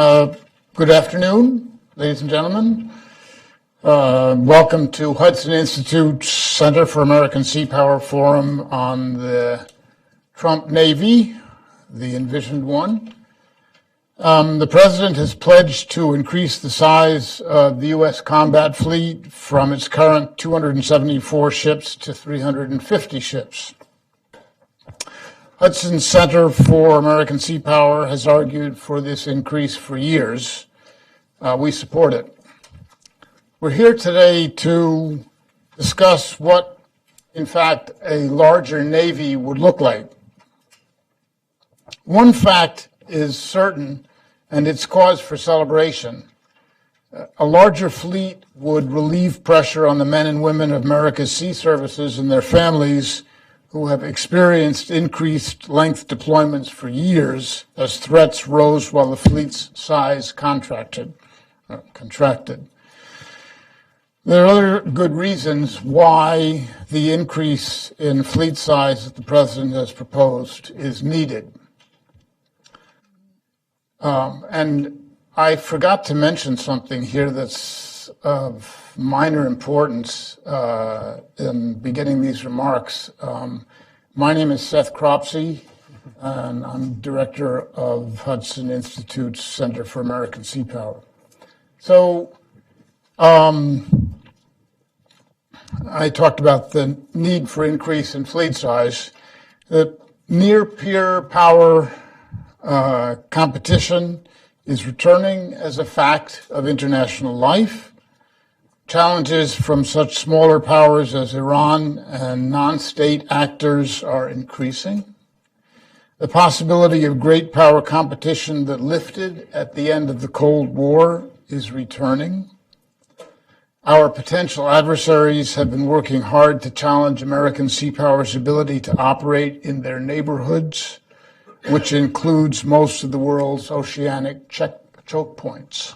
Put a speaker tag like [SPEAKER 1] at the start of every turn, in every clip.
[SPEAKER 1] Good afternoon, ladies and gentlemen. Welcome to Hudson Institute's Center for American Sea Power Forum on the Trump Navy, the envisioned one. The President has pledged to increase the size of the U.S. combat fleet from its current 274 ships to 350 ships. Hudson Center for American Sea Power has argued for this increase for years. We support it. We're here today to discuss what, in fact, a larger Navy would look like. One fact is certain, and it's cause for celebration. A larger fleet would relieve pressure on the men and women of America's sea services and their families who have experienced increased length deployments for years as threats rose while the fleet's size contracted. There are other good reasons why the increase in fleet size that the President has proposed is needed. And I forgot to mention something here that's of minor importance in beginning these remarks. My name is Seth Cropsey, and I'm director of Hudson Institute's Center for American Sea Power. So I talked about the need for increase in fleet size. The near-peer power competition is returning as a fact of international life. Challenges from such smaller powers as Iran and non-state actors are increasing. The possibility of great power competition that lifted at the end of the Cold War is returning. Our potential adversaries have been working hard to challenge American sea power's ability to operate in their neighborhoods, which includes most of the world's oceanic choke points.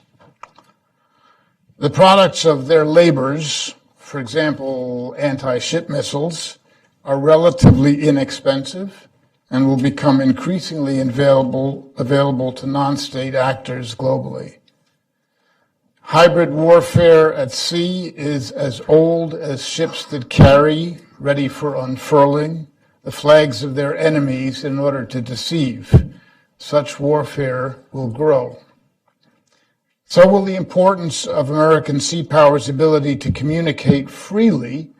[SPEAKER 1] The products of their labors, for example, anti-ship missiles, are relatively inexpensive and will become increasingly available to non-state actors globally. Hybrid warfare at sea is as old as ships that carry, ready for unfurling, the flags of their enemies in order to deceive. Such warfare will grow. So will the importance of American sea power's ability to communicate freely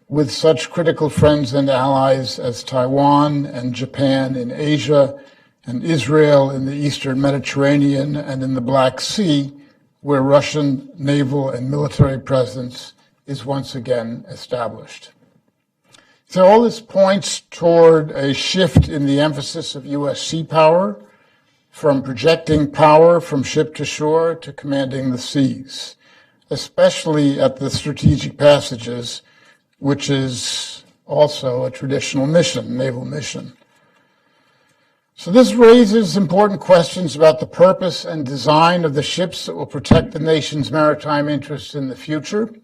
[SPEAKER 1] with such critical friends and allies as Taiwan and Japan in Asia and Israel in the Eastern Mediterranean and in the Black Sea, where Russian naval and military presence is once again established. So all this points toward a shift in the emphasis of U.S. sea power from projecting power from ship to shore to commanding the seas, especially at the strategic passages, which is also a traditional mission, naval mission. So this raises important questions about the purpose and design of the ships that will protect the nation's maritime interests in the future.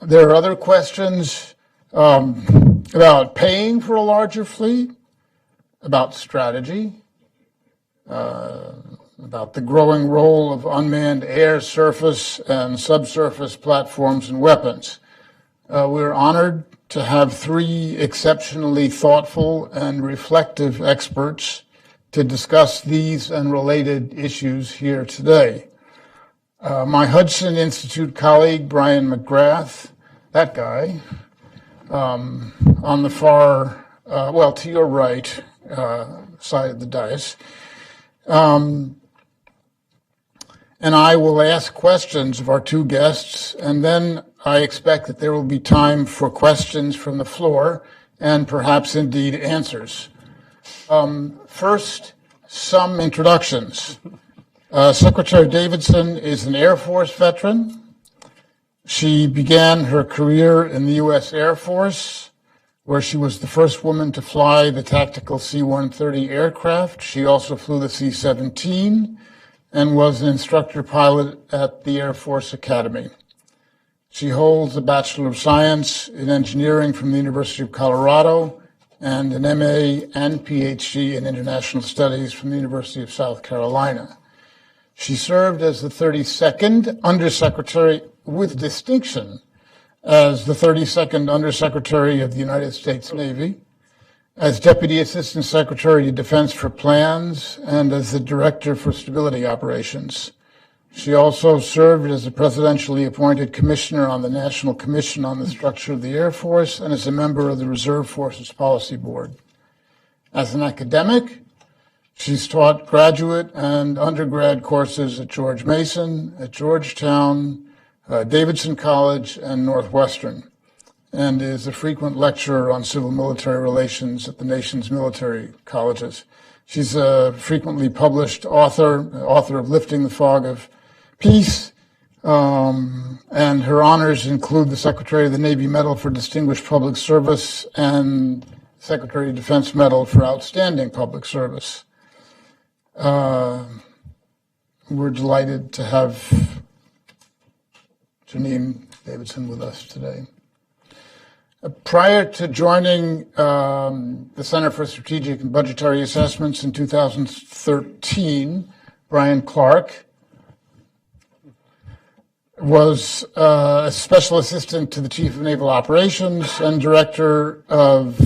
[SPEAKER 1] There are other questions about paying for a larger fleet, about strategy, about the growing role of unmanned air, surface, and subsurface platforms and weapons. We're honored to have three exceptionally thoughtful and reflective experts to discuss these and related issues here today. My Hudson Institute colleague, Bryan McGrath, that guy, on the far, to your right side of the dais, and I will ask questions of our two guests, and then I expect that there will be time for questions from the floor and perhaps indeed answers. First, some introductions. Secretary Davidson is an Air Force veteran. She began her career in the U.S. Air Force, where she was the first woman to fly the tactical C-130 aircraft. She also flew the C-17 and was an instructor pilot at the Air Force Academy. She holds a Bachelor of Science in Engineering from the University of Colorado and an MA and PhD in International Studies from the University of South Carolina. She served as the 32nd Undersecretary with distinction as the 32nd Undersecretary of the United States Navy, as Deputy Assistant Secretary of Defense for Plans, and as the Director for Stability Operations. She also served as a presidentially appointed commissioner on the National Commission on the Structure of the Air Force and as a member of the Reserve Forces Policy Board. As an academic, she's taught graduate and undergrad courses at George Mason, at Georgetown, Davidson College, and Northwestern, and is a frequent lecturer on civil-military relations at the nation's military colleges. She's a frequently published author of Lifting the Fog of Peace, and her honors include the Secretary of the Navy Medal for Distinguished Public Service and Secretary of Defense Medal for Outstanding Public Service. We're delighted to have Janine Davidson with us today. Prior to joining the Center for Strategic and Budgetary Assessments in 2013, Bryan Clark was a special assistant to the Chief of Naval Operations and director of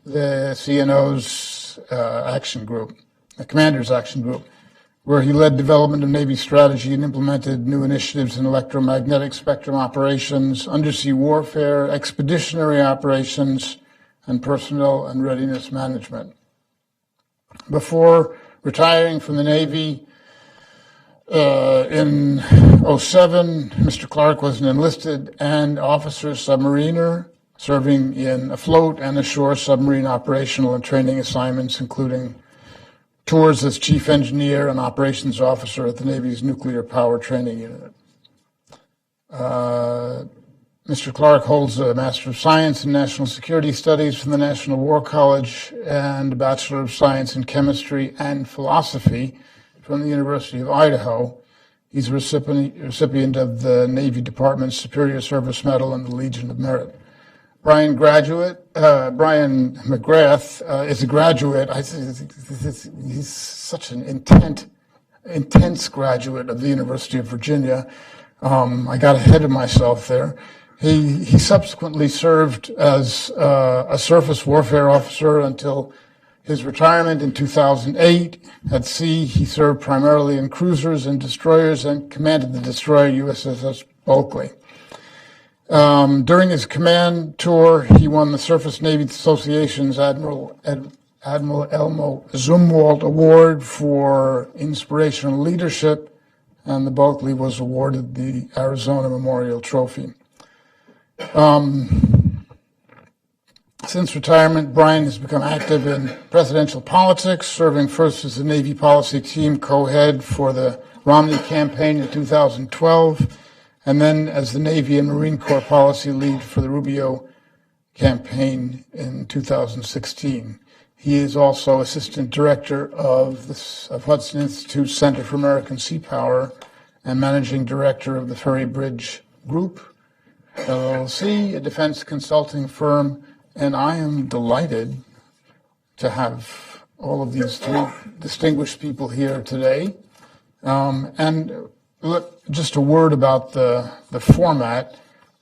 [SPEAKER 1] the CNO's Action Group, the Commander's Action Group, where he led development of Navy strategy and implemented new initiatives in electromagnetic spectrum operations, undersea warfare, expeditionary operations, and personnel and readiness management. Before retiring from the Navy in 2007, Mr. Clark was an enlisted and officer submariner, serving in afloat and ashore submarine operational and training assignments, including tours as chief engineer and operations officer at the Navy's Nuclear Power Training Unit. Mr. Clark holds a Master of Science in National Security Studies from the National War College and a Bachelor of Science in Chemistry and Philosophy from the University of Idaho. He's a recipient of the Navy Department's Superior Service Medal and the Legion of Merit. Bryan McGrath is a graduate. He's such an intense graduate of the University of Virginia. I got ahead of myself there. He subsequently served as a surface warfare officer until his retirement in 2008. At sea, he served primarily in cruisers and destroyers and commanded the destroyer USS Bulkley. During his command tour, he won the Surface Navy Association's Admiral Elmo Zumwalt Award for inspirational leadership, and the Bulkley was awarded the Arizona Memorial Trophy. Since retirement, Bryan has become active in presidential politics, serving first as the Navy Policy Team co-head for the Romney campaign in 2012, and then as the Navy and Marine Corps policy lead for the Rubio campaign in 2016. He is also assistant director of Hudson Institute's Center for American Sea Power and managing director of the Ferry Bridge Group, LLC, a defense consulting firm. And I am delighted to have all of these three distinguished people here today. And just a word about the format.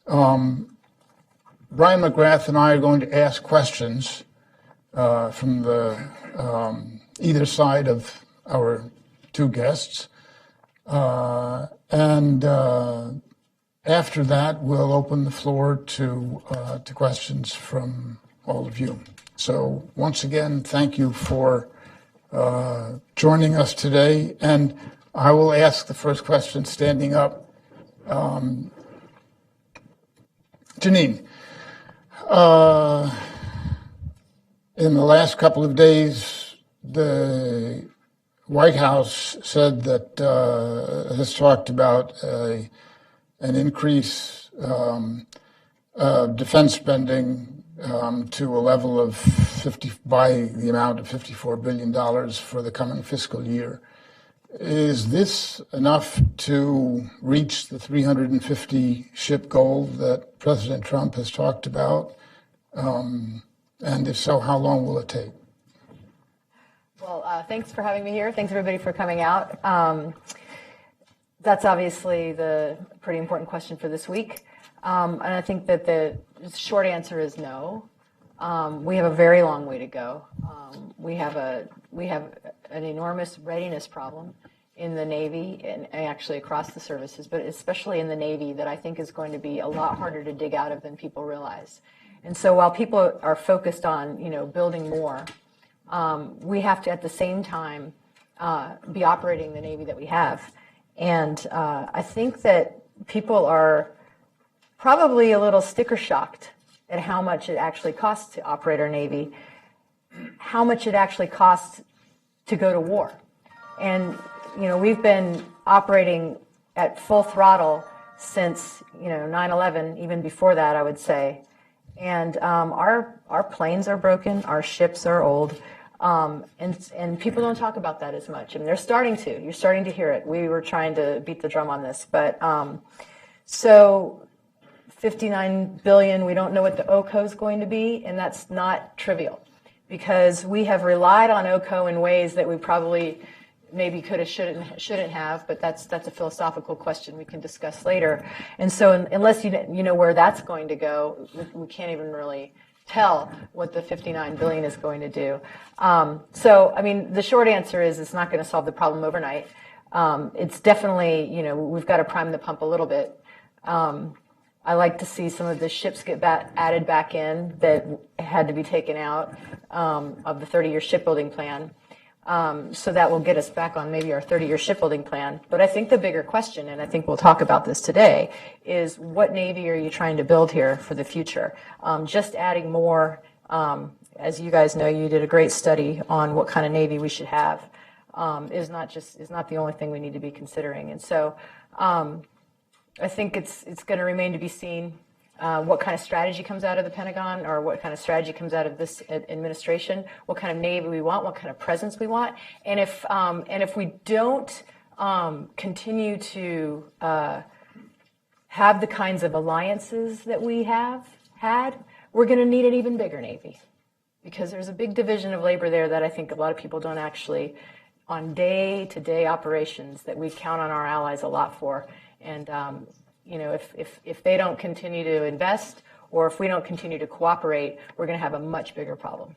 [SPEAKER 1] Bryan McGrath and I are going to ask questions from the either side of our two guests. And after that, we'll open the floor to questions from all of you. So once again, thank you for joining us today. And I will ask the first question standing up. Janine, in the last couple of days, the White House said that has talked about an increase of defense spending to a level of by the amount of $54 billion for the coming fiscal year. Is this enough to reach the 350 ship goal that President Trump has talked about? And if so, how long will it take?
[SPEAKER 2] Well, thanks for having me here. Thanks, everybody, for coming out. That's obviously the pretty important question for this week. And I think that the short answer is no. We have a very long way to go. We have an enormous readiness problem in the Navy and actually across the services, but especially in the Navy, that I think is going to be a lot harder to dig out of than people realize. And so while people are focused on, building more, we have to at the same time be operating the Navy that we have. And I think that people are probably a little sticker shocked at how much it actually costs to operate our Navy, how much it actually costs to go to war. And, we've been operating at full throttle since, 9/11, even before that, I would say. And our planes are broken, our ships are old, and people don't talk about that as much. I mean, they're starting to. You're starting to hear it. We were trying to beat the drum on this. But so $59 billion, we don't know what the OCO is going to be, and that's not trivial because we have relied on OCO in ways that we probably maybe could have, shouldn't have, but that's a philosophical question we can discuss later. And so unless you know where that's going to go, we can't even really tell what the $59 billion is going to do. So, I mean, the short answer is it's not going to solve the problem overnight. It's definitely, we've got to prime the pump a little bit. I like to see some of the ships get added back in that had to be taken out of the 30-year shipbuilding plan. So that will get us back on maybe our 30-year shipbuilding plan. But I think the bigger question, and I think we'll talk about this today, is what Navy are you trying to build here for the future? Just adding more, as you guys know, you did a great study on what kind of Navy we should have, is not the only thing we need to be considering. And so I think it's going to remain to be seen what kind of strategy comes out of the Pentagon, or what kind of strategy comes out of this administration, what kind of Navy we want, what kind of presence we want. And if we don't continue to have the kinds of alliances that we have had, we're going to need an even bigger Navy, because there's a big division of labor there that I think a lot of people don't actually, on day-to-day operations, that we count on our allies a lot for. And if they don't continue to invest, or if we don't continue to cooperate, we're going to have a much bigger problem.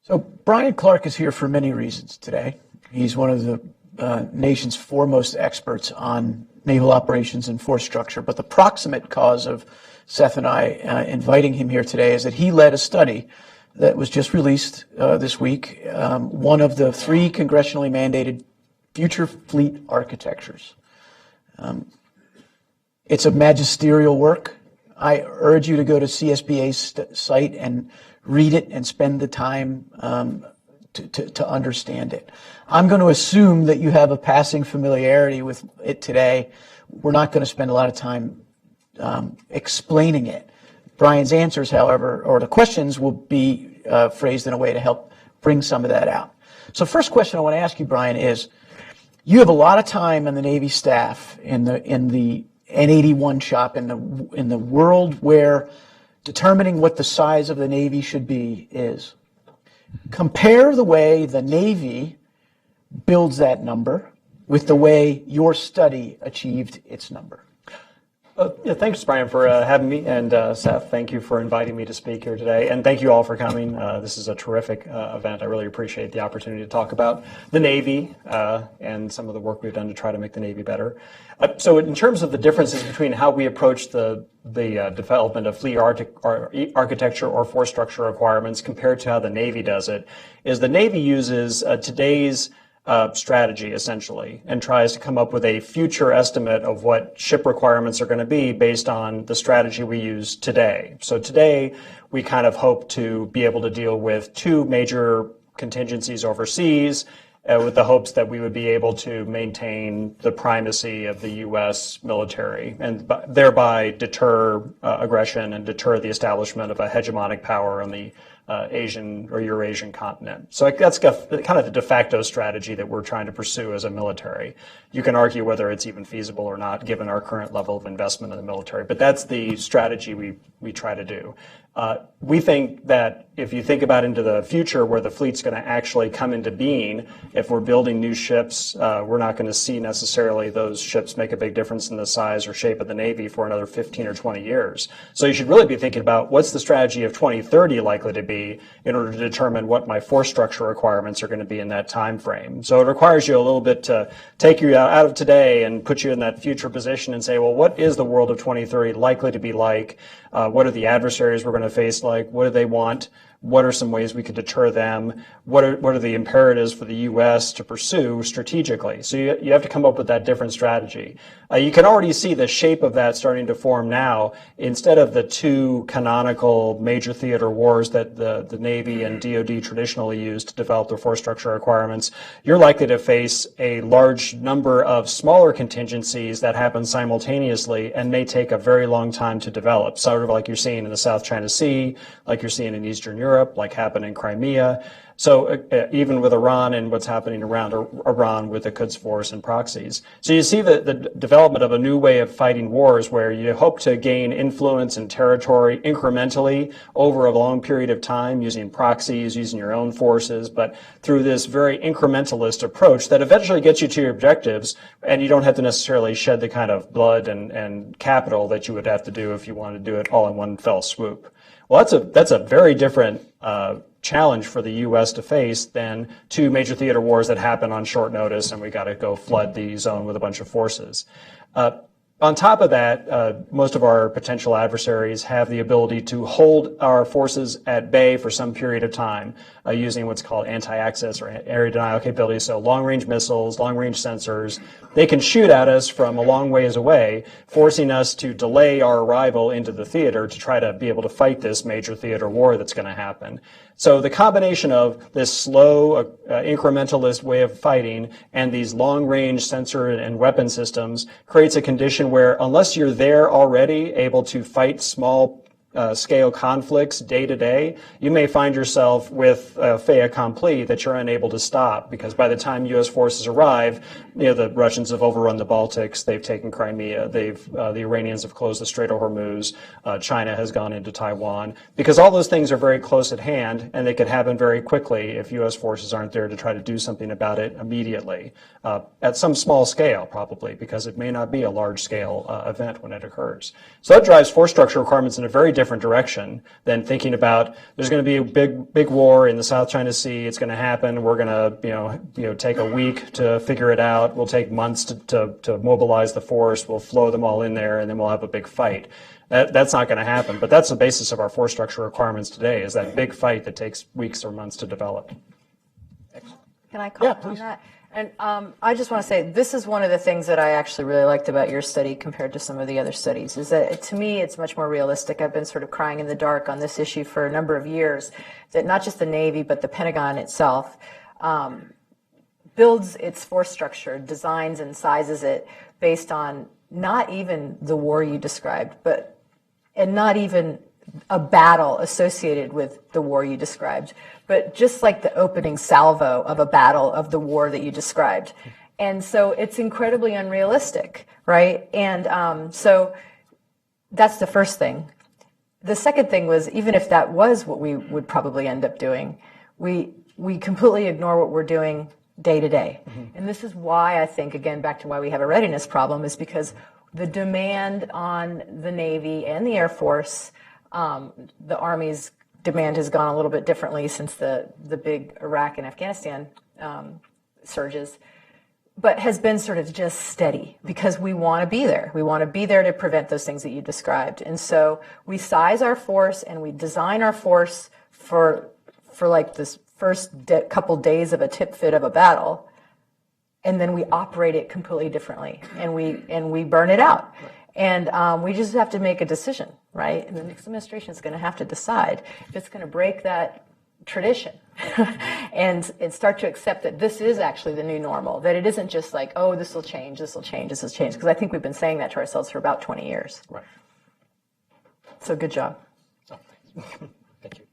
[SPEAKER 3] So Bryan Clark is here for many reasons today. He's one of the nation's foremost experts on naval operations and force structure. But the proximate cause of Seth and I inviting him here today is that he led a study that was just released this week, one of the 3 congressionally mandated future fleet architectures. It's a magisterial work. I urge you to go to CSBA's site and read it and spend the time to understand it. I'm going to assume that you have a passing familiarity with it today. We're not going to spend a lot of time explaining it. Bryan's answers, however, or the questions, will be phrased in a way to help bring some of that out. So first question I want to ask you, Bryan, is you have a lot of time on the Navy staff in the N81 shop in the world where determining what the size of the Navy should be is. Compare the way the Navy builds that number with the way your study achieved its number.
[SPEAKER 4] Thanks, Bryan, for having me, and Seth, thank you for inviting me to speak here today, and thank you all for coming. This is a terrific event. I really appreciate the opportunity to talk about the Navy and some of the work we've done to try to make the Navy better. So in terms of the differences between how we approach the development of fleet architecture or force structure requirements compared to how the Navy does it, is the Navy uses today's strategy, essentially, and tries to come up with a future estimate of what ship requirements are going to be based on the strategy we use today. So today, we kind of hope to be able to deal with 2 major contingencies overseas, with the hopes that we would be able to maintain the primacy of the U.S. military and thereby deter aggression and deter the establishment of a hegemonic power on the Asian or Eurasian continent. So that's kind of the de facto strategy that we're trying to pursue as a military. You can argue whether it's even feasible or not, given our current level of investment in the military, but that's the strategy we try to do. We think that if you think about into the future where the fleet's going to actually come into being, if we're building new ships, we're not going to see necessarily those ships make a big difference in the size or shape of the Navy for another 15 or 20 years. So you should really be thinking about what's the strategy of 2030 likely to be in order to determine what my force structure requirements are going to be in that time frame. So it requires you a little bit to take you out of today and put you in that future position and say, well, what is the world of 2030 likely to be like? What are the adversaries we're going to face like? What do they want? What are some ways we could deter them? What are the imperatives for the U.S. to pursue strategically? So you have to come up with that different strategy. You can already see the shape of that starting to form now. Instead of the two canonical major theater wars that the Navy and DoD traditionally use to develop their force structure requirements, you're likely to face a large number of smaller contingencies that happen simultaneously and may take a very long time to develop, sort of like you're seeing in the South China Sea, like you're seeing in Eastern Europe, like happened in Crimea. So even with Iran and what's happening around Iran with the Quds Force and proxies. So you see the development of a new way of fighting wars where you hope to gain influence and territory incrementally over a long period of time using proxies, using your own forces, but through this very incrementalist approach that eventually gets you to your objectives, and you don't have to necessarily shed the kind of blood and capital that you would have to do if you wanted to do it all in one fell swoop. Well, that's a very different challenge for the U.S. to face than two major theater wars that happen on short notice and we got to go flood the zone with a bunch of forces. On top of that, most of our potential adversaries have the ability to hold our forces at bay for some period of time using what's called anti-access or area denial capabilities. So long-range missiles, long-range sensors, they can shoot at us from a long ways away, forcing us to delay our arrival into the theater to try to be able to fight this major theater war that's going to happen. So the combination of this slow, incrementalist way of fighting and these long-range sensor and weapon systems creates a condition where unless you're there already able to fight small scale conflicts day to day, you may find yourself with fait accompli that you're unable to stop because by the time U.S. forces arrive, the Russians have overrun the Baltics, they've taken Crimea, the Iranians have closed the Strait of Hormuz, China has gone into Taiwan, because all those things are very close at hand and they could happen very quickly if U.S. forces aren't there to try to do something about it immediately, at some small scale probably, because it may not be a large scale event when it occurs. So that drives force structure requirements in a very different direction than thinking about there's going to be a big war in the South China Sea. It's going to happen. We're going to take a week to figure it out. We'll take months to mobilize the force. We'll flow them all in there, and then we'll have a big fight. That's not going to happen. But that's the basis of our force structure requirements today: is that big fight that takes weeks or months to develop.
[SPEAKER 2] Can I comment on that? And I just want to say, this is one of the things that I actually really liked about your study compared to some of the other studies, is that to me, it's much more realistic. I've been sort of crying in the dark on this issue for a number of years, that not just the Navy, but the Pentagon itself builds its force structure, designs and sizes it based on not even the war you described, and not even a battle associated with the war you described, but just like the opening salvo of a battle of the war that you described. And so it's incredibly unrealistic, right? And so that's the first thing. The second thing was, even if that was what we would probably end up doing, we completely ignore what we're doing day to day. And this is why I think, again, back to why we have a readiness problem, is because the demand on the Navy and the Air Force, the Army's demand has gone a little bit differently since the big Iraq and Afghanistan surges, but has been sort of just steady because we want to be there. We want to be there to prevent those things that you described. And so we size our force and we design our force for like this first couple days of a tip fit of a battle, and then we operate it completely differently, and we burn it out. And we just have to make a decision, right? And the next administration is going to have to decide if it's going to break that tradition and start to accept that this is actually the new normal, that it isn't just like, oh, this will change, this will change, this will change. Because I think we've been saying that to ourselves for about 20 years.
[SPEAKER 4] Right.
[SPEAKER 2] So good job.
[SPEAKER 4] Oh, thank you.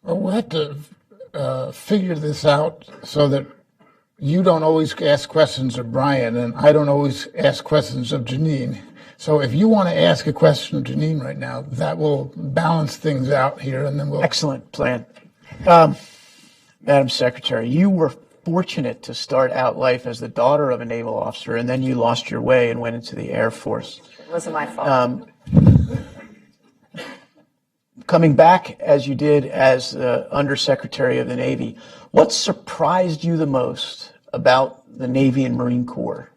[SPEAKER 1] Well, we'll have to figure this out so that you don't always ask questions of Bryan, and I don't always ask questions of Janine. So if you want to ask a question of Janine right now, that will balance things out here, and then we'll.
[SPEAKER 3] Excellent plan. Madam Secretary, you were fortunate to start out life as the daughter of a naval officer, and then you lost your way and went into the Air Force.
[SPEAKER 2] It wasn't my fault.
[SPEAKER 3] Coming back as you did as Undersecretary of the Navy, what surprised you the most about the Navy and Marine Corps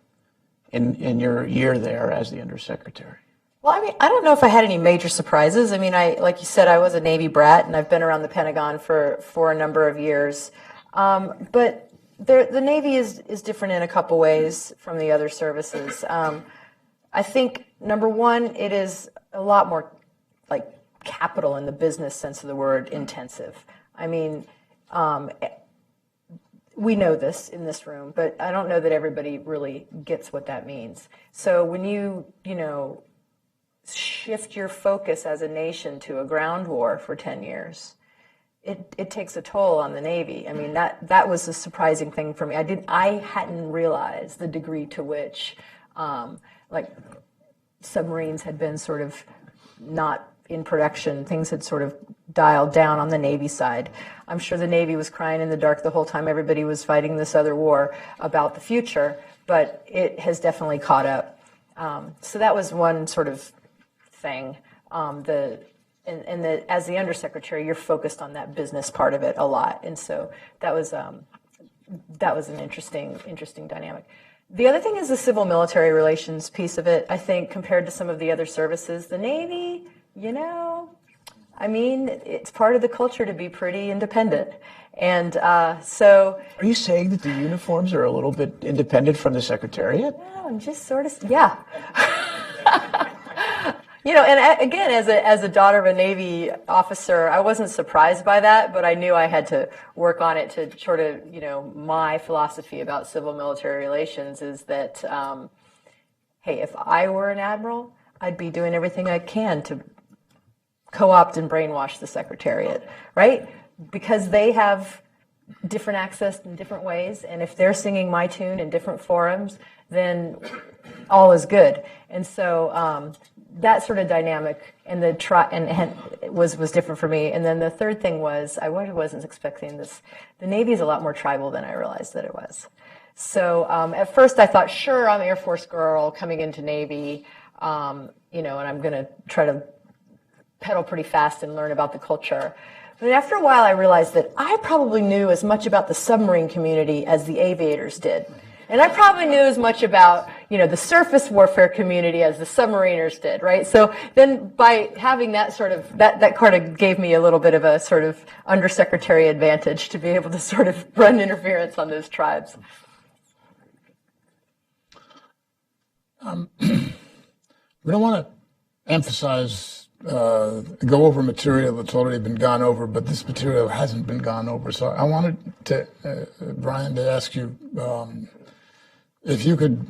[SPEAKER 3] in your year there as the Undersecretary?
[SPEAKER 2] Well, I mean, I don't know if I had any major surprises. I mean, like you said, I was a Navy brat, and I've been around the Pentagon for a number of years. But the Navy is different in a couple ways from the other services. I think, number one, it is a lot more like capital in the business sense of the word intensive. I mean, we know this in this room, but I don't know that everybody really gets what that means. So when you shift your focus as a nation to a ground war for 10 years, it takes a toll on the Navy. I mean, that was a surprising thing for me. I hadn't realized the degree to which like submarines had been sort of not in production. Things had sort of dialed down on the Navy side. I'm sure the Navy was crying in the dark the whole time everybody was fighting this other war about the future, but it has definitely caught up. So that was one sort of thing. As the Undersecretary, you're focused on that business part of it a lot, and so that was an interesting dynamic. The other thing is the civil-military relations piece of it. I think compared to some of the other services, the Navy, I mean, it's part of the culture to be pretty independent. And so... Are
[SPEAKER 3] you saying that the uniforms are a little bit independent from the Secretariat?
[SPEAKER 2] No, I'm just sort of... Yeah. And again, as a daughter of a Navy officer, I wasn't surprised by that, but I knew I had to work on it to sort of, my philosophy about civil-military relations is that, hey, if I were an admiral, I'd be doing everything I can to co-opt and brainwash the Secretariat, right? Because they have different access in different ways, and if they're singing my tune in different forums, then all is good. And so that sort of dynamic and was different for me. And then the third thing was, I wasn't expecting this. The Navy is a lot more tribal than I realized that it was. So at first I thought, sure, I'm an Air Force girl coming into Navy, and I'm going to try to pedal pretty fast and learn about the culture. But after a while, I realized that I probably knew as much about the submarine community as the aviators did. And I probably knew as much about, the surface warfare community as the submariners did, right? So then by having that sort of, that kind of gave me a little bit of a sort of undersecretary advantage to be able to sort of run interference on those tribes.
[SPEAKER 1] We don't want to emphasize, go over material that's already been gone over, but this material hasn't been gone over. So I wanted to, Bryan, to ask you if you could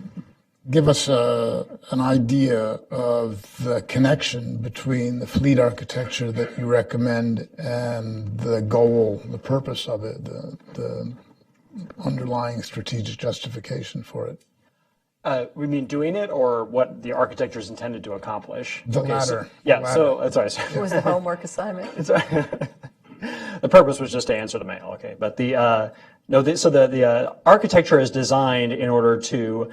[SPEAKER 1] give us an idea of the connection between the fleet architecture that you recommend and the goal, the purpose of it, the underlying strategic justification for it.
[SPEAKER 4] We mean doing it, or what the architecture is intended to accomplish?
[SPEAKER 1] The latter.
[SPEAKER 4] Sorry.
[SPEAKER 2] It was the homework assignment.
[SPEAKER 4] The purpose was just to answer the mail, okay. But the architecture is designed in order to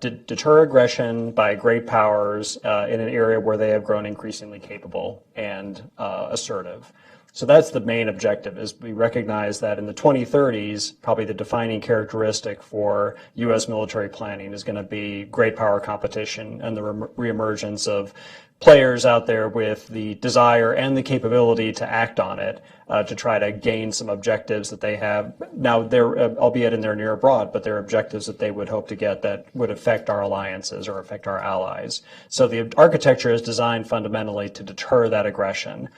[SPEAKER 4] deter aggression by great powers in an area where they have grown increasingly capable and assertive. So that's the main objective, is we recognize that in the 2030s, probably the defining characteristic for U.S. military planning is going to be great power competition and the reemergence of players out there with the desire and the capability to act on it to try to gain some objectives that they have. Now, they're, albeit in their near abroad, but they're objectives that they would hope to get that would affect our alliances or affect our allies. So the architecture is designed fundamentally to deter that aggression,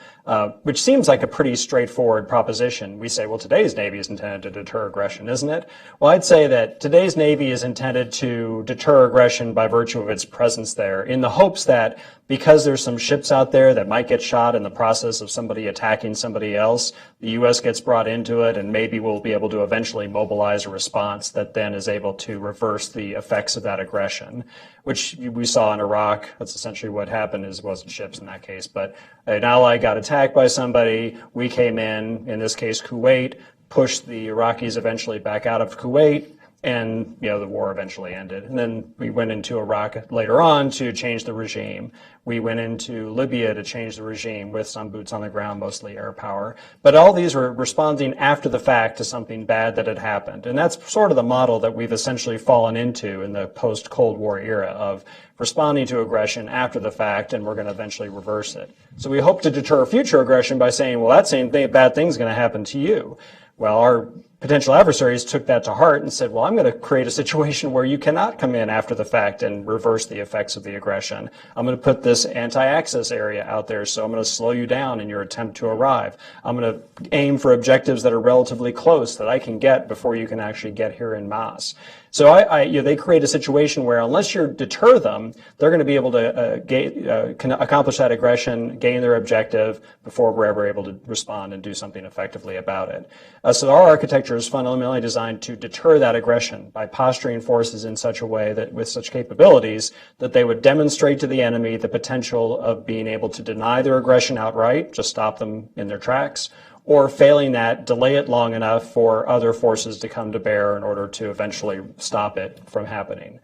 [SPEAKER 4] which seems like a pretty straightforward proposition. We say, well, today's Navy is intended to deter aggression, isn't it? Well, I'd say that today's Navy is intended to deter aggression by virtue of its presence there, in the hopes that because because there's some ships out there that might get shot in the process of somebody attacking somebody else, the U.S. gets brought into it, and maybe we'll be able to eventually mobilize a response that then is able to reverse the effects of that aggression, which we saw in Iraq. That's essentially what happened. It wasn't ships in that case, but an ally got attacked by somebody. We came in this case, Kuwait, pushed the Iraqis eventually back out of Kuwait, and the war eventually ended. And then we went into Iraq later on to change the regime. We went into Libya to change the regime with some boots on the ground, mostly air power. But all these were responding after the fact to something bad that had happened. And that's sort of the model that we've essentially fallen into in the post-Cold War era of responding to aggression after the fact, and we're going to eventually reverse it. So we hope to deter future aggression by saying, well, that same thing, bad thing's going to happen to you. Well, our potential adversaries took that to heart and said, well, I'm going to create a situation where you cannot come in after the fact and reverse the effects of the aggression. I'm going to put this anti-access area out there, so I'm going to slow you down in your attempt to arrive. I'm going to aim for objectives that are relatively close that I can get before you can actually get here en masse. So they create a situation where unless you deter them, they're going to be able to accomplish that aggression, gain their objective before we're ever able to respond and do something effectively about it. So our architecture is fundamentally designed to deter that aggression by posturing forces in such a way that with such capabilities that they would demonstrate to the enemy the potential of being able to deny their aggression outright, just stop them in their tracks, or failing that, delay it long enough for other forces to come to bear in order to eventually stop it from happening.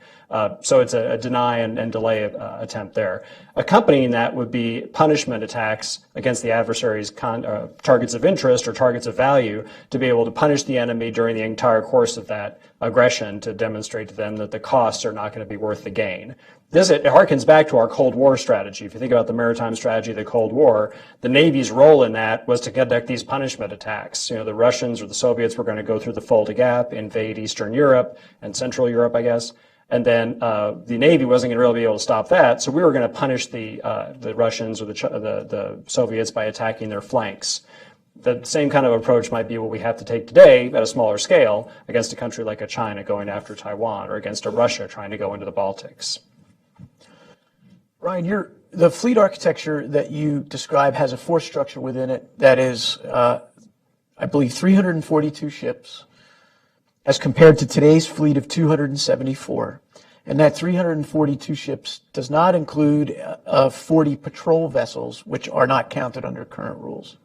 [SPEAKER 4] So it's a deny and delay attempt there. Accompanying that would be punishment attacks against the adversary's targets of interest or targets of value to be able to punish the enemy during the entire course of that aggression to demonstrate to them that the costs are not going to be worth the gain. It harkens back to our Cold War strategy. If you think about the maritime strategy of the Cold War, the Navy's role in that was to conduct these punishment attacks. The Russians or the Soviets were going to go through the Fulda Gap, invade Eastern Europe and Central Europe, I guess. And then the Navy wasn't going to really be able to stop that, so we were going to punish the Russians or the Soviets by attacking their flanks. The same kind of approach might be what we have to take today at a smaller scale against a country like a China going after Taiwan or against a Russia trying to go into the Baltics.
[SPEAKER 3] Bryan, the fleet architecture that you describe has a force structure within it that is, I believe, 342 ships as compared to today's fleet of 274. And that 342 ships does not include 40 patrol vessels, which are not counted under current rules.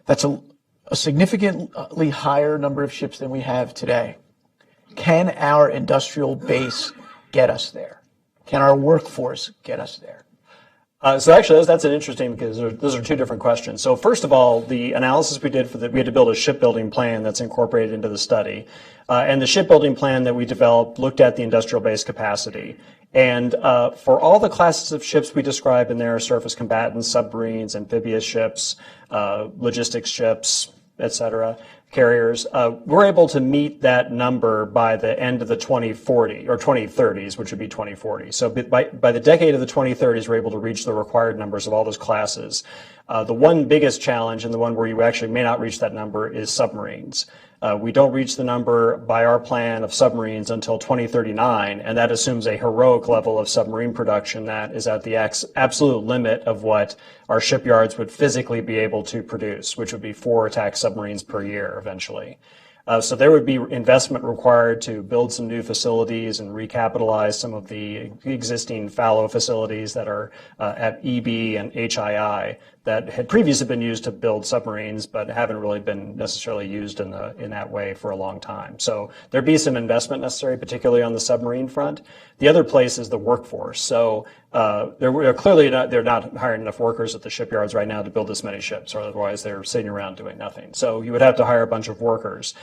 [SPEAKER 3] That's a significantly higher number of ships than we have today. Can our industrial base get us there? Can our workforce get us there?
[SPEAKER 4] So actually, that's an interesting, because those are two different questions. So first of all, the analysis we did we had to build a shipbuilding plan that's incorporated into the study. And the shipbuilding plan that we developed looked at the industrial base capacity. And for all the classes of ships we describe in there, surface combatants, submarines, amphibious ships, logistics ships, et cetera, carriers, we're able to meet that number by the end of the 2040 or 2030s, which would be 2040. So by the decade of the 2030s, we're able to reach the required numbers of all those classes. The one biggest challenge, and the one where you actually may not reach that number, is submarines. We don't reach the number by our plan of submarines until 2039, and that assumes a heroic level of submarine production that is at the absolute limit of what our shipyards would physically be able to produce, which would be 4 attack submarines per year eventually. So there would be investment required to build some new facilities and recapitalize some of the existing fallow facilities that are at EB and HII that had previously been used to build submarines, but haven't really been necessarily used in that way for a long time. So there'd be some investment necessary, particularly on the submarine front. The other place is the workforce. So they're not hiring enough workers at the shipyards right now to build this many ships, or otherwise they're sitting around doing nothing. So you would have to hire a bunch of workers.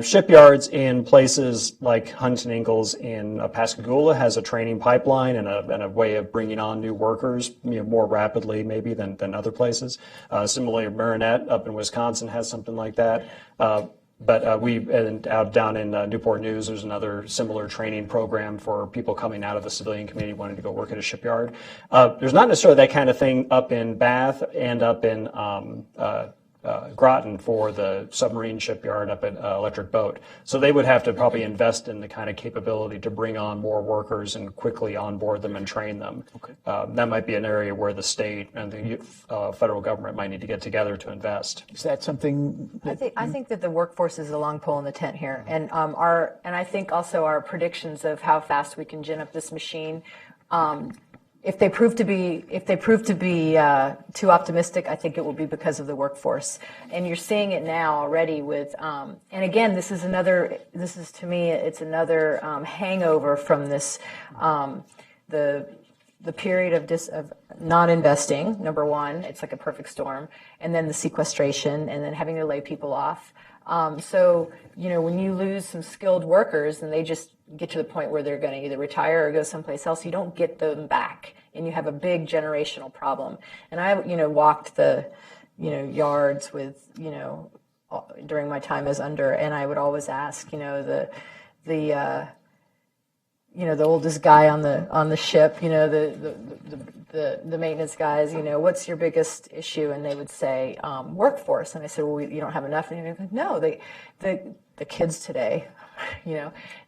[SPEAKER 4] Shipyards in places like Huntington Ingalls in Pascagoula has a training pipeline and a way of bringing on new workers more rapidly maybe than other places. Similarly, Marinette up in Wisconsin has something like that. But down in Newport News, there's another similar training program for people coming out of the civilian community wanting to go work at a shipyard. There's not necessarily that kind of thing up in Bath and up in Groton for the submarine shipyard up at Electric Boat. So they would have to probably invest in the kind of capability to bring on more workers and quickly onboard them and train them. Okay. That might be an area where the state and the federal government might need to get together to invest.
[SPEAKER 3] Is that something that
[SPEAKER 2] I think that the workforce is a long pole in the tent here, and I think also our predictions of how fast we can gin up this machine. If they prove to be too optimistic, I think it will be because of the workforce, and you're seeing it now already with. And again, this is to me, it's another hangover from this, the period of not investing. Number one, it's like a perfect storm, and then the sequestration, and then having to lay people off. So when you lose some skilled workers and they just get to the point where they're going to either retire or go someplace else, you don't get them back, and you have a big generational problem. And I, walked the, yards with, during my time as under, and I would always ask, the oldest guy on the ship, the maintenance guys, what's your biggest issue? And they would say, workforce. And I said, well, you don't have enough. And they'd be like, no, the kids today,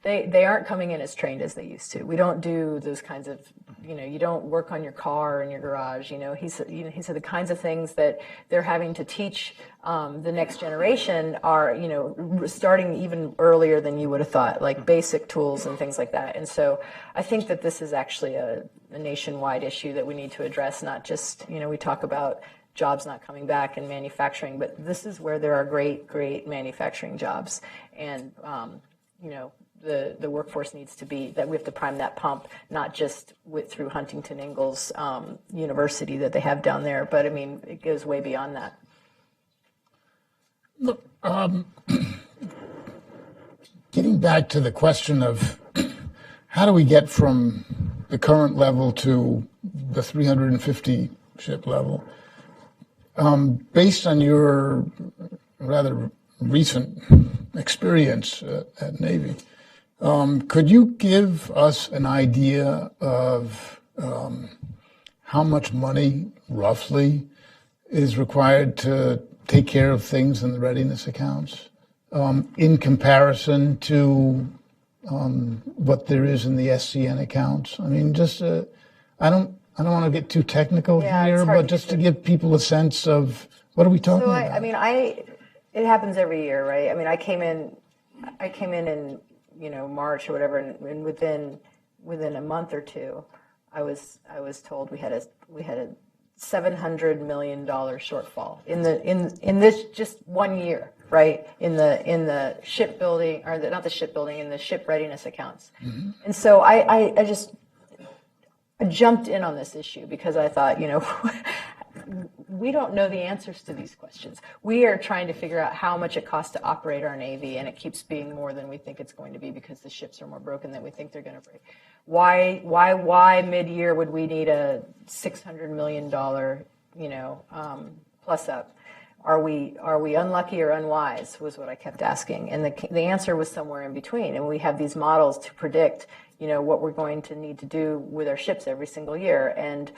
[SPEAKER 2] they aren't coming in as trained as they used to. We don't do those kinds of, you don't work on your car in your garage. He said the kinds of things that they're having to teach the next generation are, starting even earlier than you would have thought, like basic tools and things like that. And so I think that this is actually a nationwide issue that we need to address, not just, we talk about jobs not coming back in manufacturing, but this is where there are great, great manufacturing jobs. And, the workforce needs to be, that we have to prime that pump, not just through Huntington Ingalls University that they have down there, but it goes way beyond that.
[SPEAKER 1] Look, getting back to the question of how do we get from the current level to the 350 ship level, based on your rather recent experience at Navy, could you give us an idea of how much money roughly is required to take care of things in the readiness accounts in comparison to what there is in the SCN accounts? I don't want to get too technical here, but just to give people a sense of what are we talking about?
[SPEAKER 2] It happens every year, right? I came in March or whatever, and within a month or two, I was told we had a $700 million shortfall in this just 1 year, right? In the shipbuilding, or not the shipbuilding, in the ship readiness accounts. Mm-hmm. And so I jumped in on this issue because I thought, we don't know the answers to these questions. We are trying to figure out how much it costs to operate our Navy, and it keeps being more than we think it's going to be because the ships are more broken than we think they're going to break. Why mid-year would we need a $600 million, plus up? Are we unlucky or unwise, was what I kept asking. And the answer was somewhere in between. And we have these models to predict, what we're going to need to do with our ships every single year. And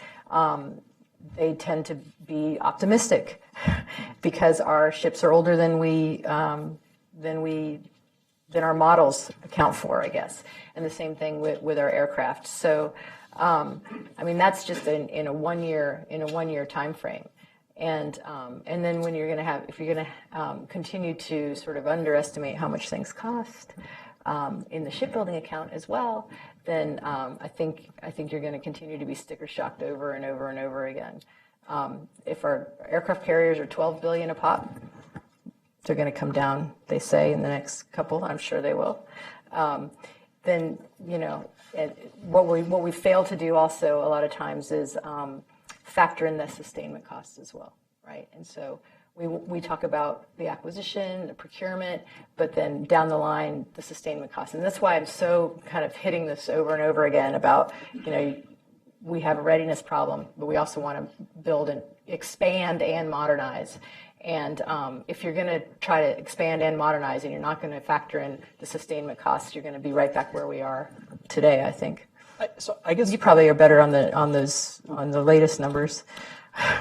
[SPEAKER 2] they tend to be optimistic because our ships are older than our models account for, I guess. And the same thing with our aircraft. So, that's just in a 1 year time frame. And then when if you're going to continue to sort of underestimate how much things cost in the shipbuilding account as well, then I think you're going to continue to be sticker shocked over and over and over again. If our aircraft carriers are $12 billion a pop, they're going to come down, they say, in the next couple. I'm sure they will. Then what we fail to do also a lot of times is factor in the sustainment costs as well, right? And so we talk about the acquisition, the procurement, but then down the line, the sustainment costs. And that's why I'm so kind of hitting this over and over again about, we have a readiness problem, but we also want to build and expand and modernize. And if you're going to try to expand and modernize and you're not going to factor in the sustainment costs, you're going to be right back where we are today, I think.
[SPEAKER 4] So I guess
[SPEAKER 2] you probably are better on the latest numbers.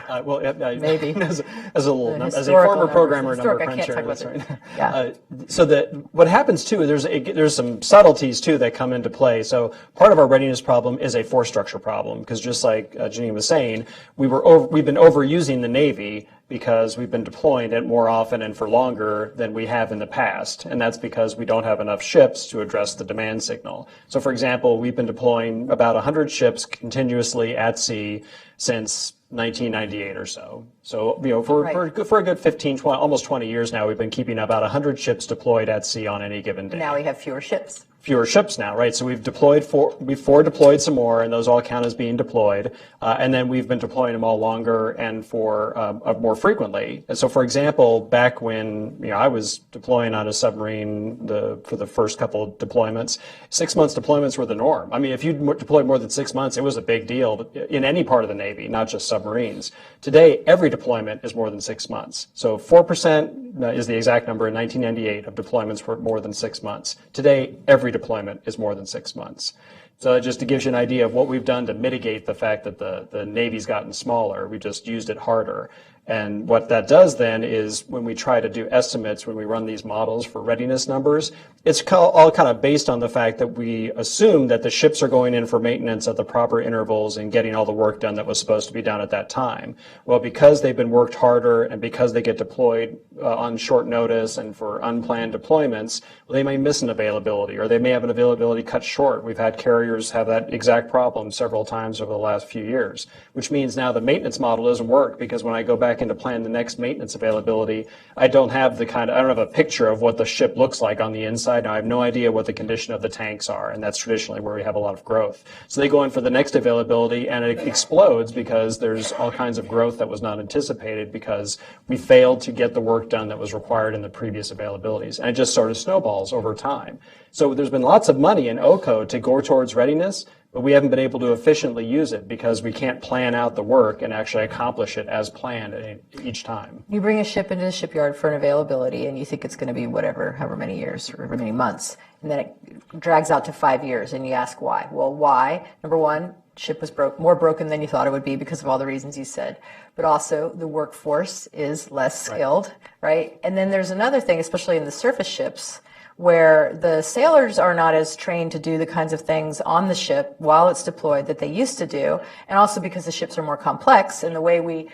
[SPEAKER 2] Maybe.
[SPEAKER 4] as a former
[SPEAKER 2] Historical
[SPEAKER 4] programmer,
[SPEAKER 2] numbers.
[SPEAKER 4] number
[SPEAKER 2] I can't
[SPEAKER 4] cruncher.
[SPEAKER 2] talk about
[SPEAKER 4] that's right.
[SPEAKER 2] Yeah.
[SPEAKER 4] So that what happens too, there's some subtleties too that come into play. So part of our readiness problem is a force structure problem, because just like Janine was saying, we've been overusing the Navy because we've been deploying it more often and for longer than we have in the past. And that's because we don't have enough ships to address the demand signal. So for example, we've been deploying about 100 ships continuously at sea since 1998 or so. So, for a good 15, 20, almost 20 years now, we've been keeping about 100 ships deployed at sea on any given day.
[SPEAKER 2] Now we have fewer ships.
[SPEAKER 4] Fewer ships now, right? So we've deployed deployed some more, and those all count as being deployed. And then we've been deploying them all longer and for more frequently. And so, for example, back when I was deploying on a submarine for the first couple of deployments, 6 months deployments were the norm. I mean, if you deployed more than 6 months, it was a big deal in any part of the Navy, not just submarines. Today, every deployment is more than 6 months. So 4% is the exact number in 1998 of deployments were more than 6 months. Today, every deployment is more than 6 months. So that just gives you an idea of what we've done to mitigate the fact that the Navy's gotten smaller. We just used it harder. And what that does then is when we try to do estimates, when we run these models for readiness numbers, it's all kind of based on the fact that we assume that the ships are going in for maintenance at the proper intervals and getting all the work done that was supposed to be done at that time. Well, because they've been worked harder and because they get deployed on short notice and for unplanned deployments, they may miss an availability, or they may have an availability cut short. We've had carriers have that exact problem several times over the last few years, which means now the maintenance model doesn't work, because when I go back in to plan the next maintenance availability, I don't have a picture of what the ship looks like on the inside. Now, I have no idea what the condition of the tanks are, and that's traditionally where we have a lot of growth. So they go in for the next availability, and it explodes because there's all kinds of growth that was not anticipated because we failed to get the work done that was required in the previous availabilities. And it just sort of snowballs over time. So there's been lots of money in OCO to go towards readiness, but we haven't been able to efficiently use it because we can't plan out the work and actually accomplish it as planned each time.
[SPEAKER 2] You bring a ship into the shipyard for an availability, and you think it's going to be however many years or however many months, and then it drags out to 5 years, and you ask why. Well, why? Number one, ship was more broken than you thought it would be because of all the reasons you said. But also, the workforce is less skilled, right? And then there's another thing, especially in the surface ships, where the sailors are not as trained to do the kinds of things on the ship while it's deployed that they used to do, and also because the ships are more complex, and the way we,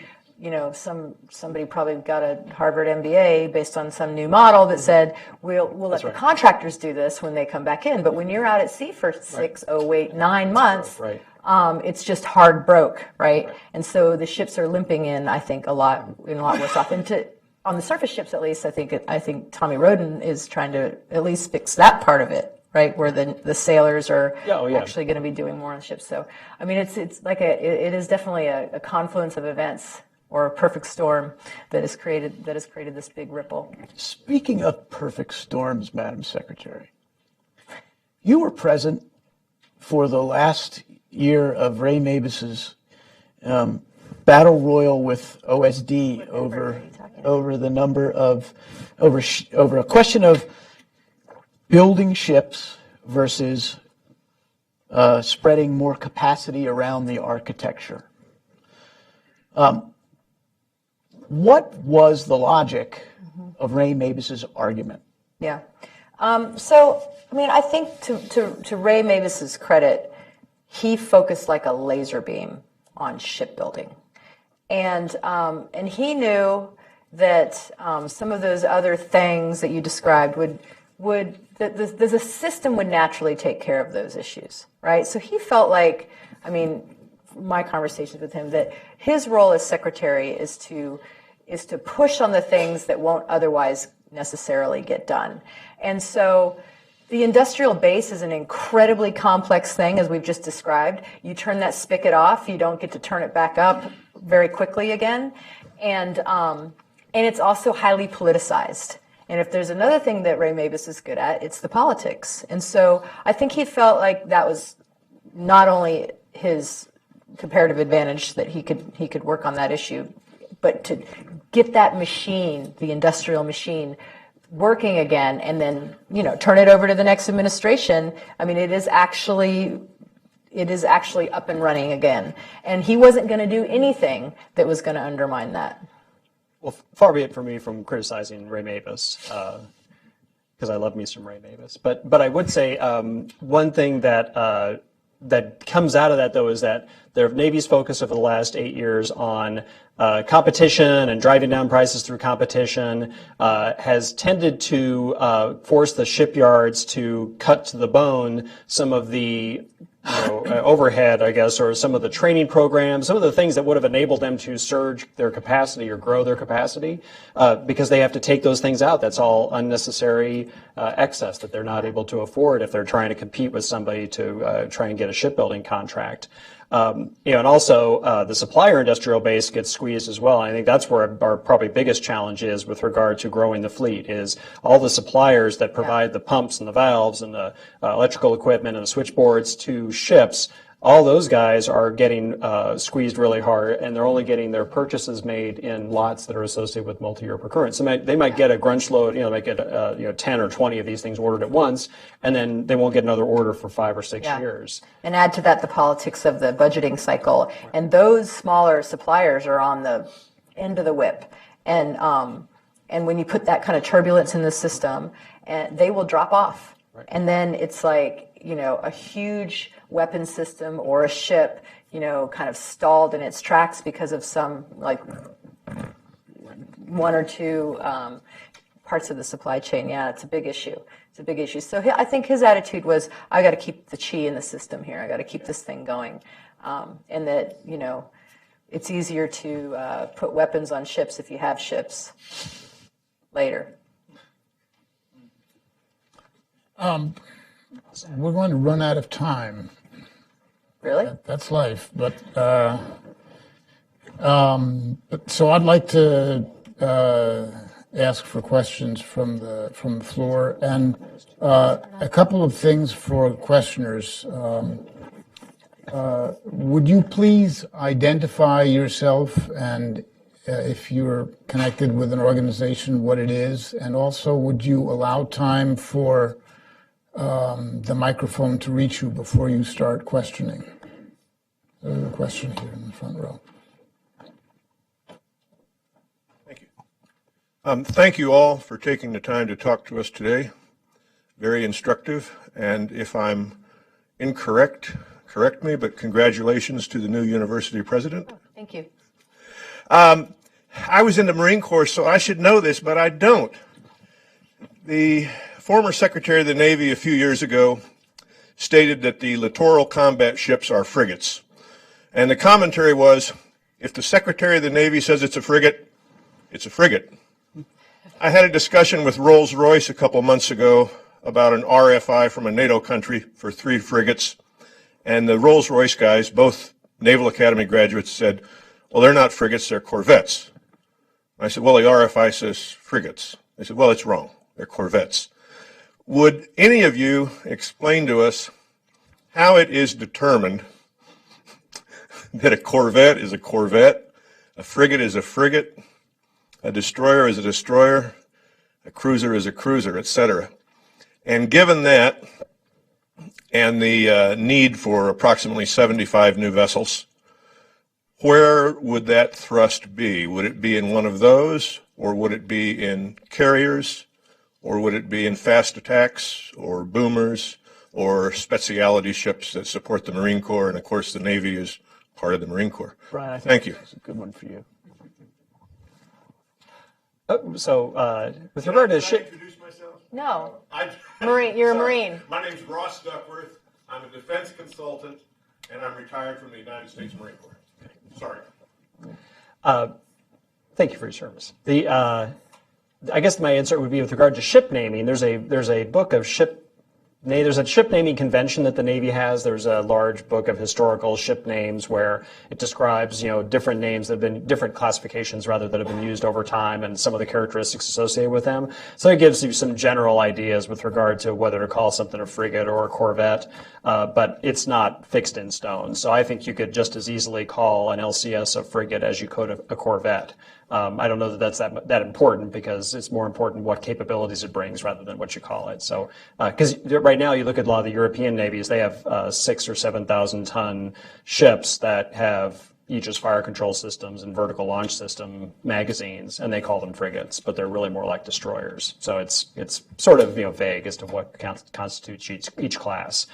[SPEAKER 2] somebody probably got a Harvard MBA based on some new model that said, we'll let the contractors do this when they come back in, but when you're out at sea for 9 months, it's just hard broke, right? And so the ships are limping in, I think, a lot worse off. And on the surface ships, at least, I think Tommy Roden is trying to at least fix that part of it, right, where the sailors are actually going to be doing more on the ships. So, I mean, it's like it is definitely a confluence of events, or a perfect storm that has created this big ripple.
[SPEAKER 3] Speaking of perfect storms, Madam Secretary, you were present for the last year of Ray Mavis's battle royal with OSD over the number of over a question of building ships versus spreading more capacity around the architecture. What was the logic of Ray Mavis's argument?
[SPEAKER 2] Yeah. So, I mean, I think to Ray Mavis's credit, he focused like a laser beam on shipbuilding. And he knew that some of those other things that you described the system would naturally take care of those issues, right? So he felt like, I mean, my conversations with him, that his role as secretary is to push on the things that won't otherwise necessarily get done. And so the industrial base is an incredibly complex thing, as we've just described. You turn that spigot off, you don't get to turn it back up very quickly again. And it's also highly politicized. And if there's another thing that Ray Mavis is good at, it's the politics. And so I think he felt like that was not only his comparative advantage, that he could work on that issue, but to get that machine, the industrial machine, working again, and then turn it over to the next administration. I mean, it is actually it is actually up and running again. And he wasn't going to do anything that was going to undermine that.
[SPEAKER 4] Well, far be it for me from criticizing Ray Mavis, because I love me some Ray Mavis. But I would say one thing that that comes out of that, though, is that the Navy's focus over the last 8 years on competition and driving down prices through competition has tended to force the shipyards to cut to the bone some of the overhead, I guess, or some of the training programs, some of the things that would have enabled them to surge their capacity or grow their capacity, because they have to take those things out. That's all unnecessary excess that they're not able to afford if they're trying to compete with somebody to try and get a shipbuilding contract. And also the supplier industrial base gets squeezed as well. And I think that's where our probably biggest challenge is with regard to growing the fleet, is all the suppliers that provide the pumps and the valves and the electrical equipment and the switchboards to ships. All those guys are getting squeezed really hard, and they're only getting their purchases made in lots that are associated with multi-year procurement. So they might get a grunch load, they might get 10 or 20 of these things ordered at once, and then they won't get another order for 5 or 6 years.
[SPEAKER 2] And add to that the politics of the budgeting cycle, and those smaller suppliers are on the end of the whip. And when you put that kind of turbulence in the system, and they will drop off, and then it's like a huge weapon system or a ship, kind of stalled in its tracks because of some one or two parts of the supply chain. Yeah, it's a big issue. It's a big issue. So I think his attitude was, I got to keep the chi in the system here. I got to keep this thing going, and that it's easier to put weapons on ships if you have ships later.
[SPEAKER 1] We're going to run out of time.
[SPEAKER 2] Really?
[SPEAKER 1] That's life. But so I'd like to ask for questions from the floor, and a couple of things for questioners. Would you please identify yourself, and if you're connected with an organization, what it is, and also would you allow time for the microphone to reach you before you start questioning? There's a question here in the front row.
[SPEAKER 5] Thank you. Thank you all for taking the time to talk to us today. Very instructive. And if I'm incorrect, correct me, but congratulations to the new university president.
[SPEAKER 2] Oh, thank you.
[SPEAKER 5] I was in the Marine Corps, so I should know this, but I don't. The former Secretary of the Navy a few years ago stated that the littoral combat ships are frigates. And the commentary was, if the Secretary of the Navy says it's a frigate, it's a frigate. I had a discussion with Rolls-Royce a couple months ago about an RFI from a NATO country for 3 frigates. And the Rolls-Royce guys, both Naval Academy graduates, said, well, they're not frigates, they're corvettes. I said, well, the RFI says frigates. They said, well, it's wrong. They're corvettes. Would any of you explain to us how it is determined that a corvette is a corvette, a frigate is a frigate, a destroyer is a destroyer, a cruiser is a cruiser, etc.? And given that, and the need for approximately 75 new vessels, where would that thrust be? Would it be in one of those, or would it be in carriers, or would it be in fast attacks, or boomers, or specialty ships that support the Marine Corps? And of course, the Navy is part of the Marine Corps.
[SPEAKER 3] Brian, I think
[SPEAKER 5] Thank you.
[SPEAKER 3] That's a good one for you.
[SPEAKER 4] With regard to ship,
[SPEAKER 5] introduce myself?
[SPEAKER 2] No. Marine, you're a Marine.
[SPEAKER 5] My name's Ross Duckworth. I'm a defense consultant, and I'm retired from the United States Marine Corps. Sorry.
[SPEAKER 4] thank you for your service. I guess my answer would be with regard to ship naming. There's a book of there's a ship naming convention that the Navy has. There's a large book of historical ship names where it describes, different names that have been, different classifications rather, that have been used over time and some of the characteristics associated with them. So it gives you some general ideas with regard to whether to call something a frigate or a corvette, but it's not fixed in stone. So I think you could just as easily call an LCS a frigate as you could a corvette. I don't know that that's that important, because it's more important what capabilities it brings rather than what you call it. So, because right now you look at a lot of the European navies, they have 6,000 or 7,000 ton ships that have Aegis fire control systems and vertical launch system magazines, and they call them frigates, but they're really more like destroyers. So it's sort of vague as to what constitutes each class.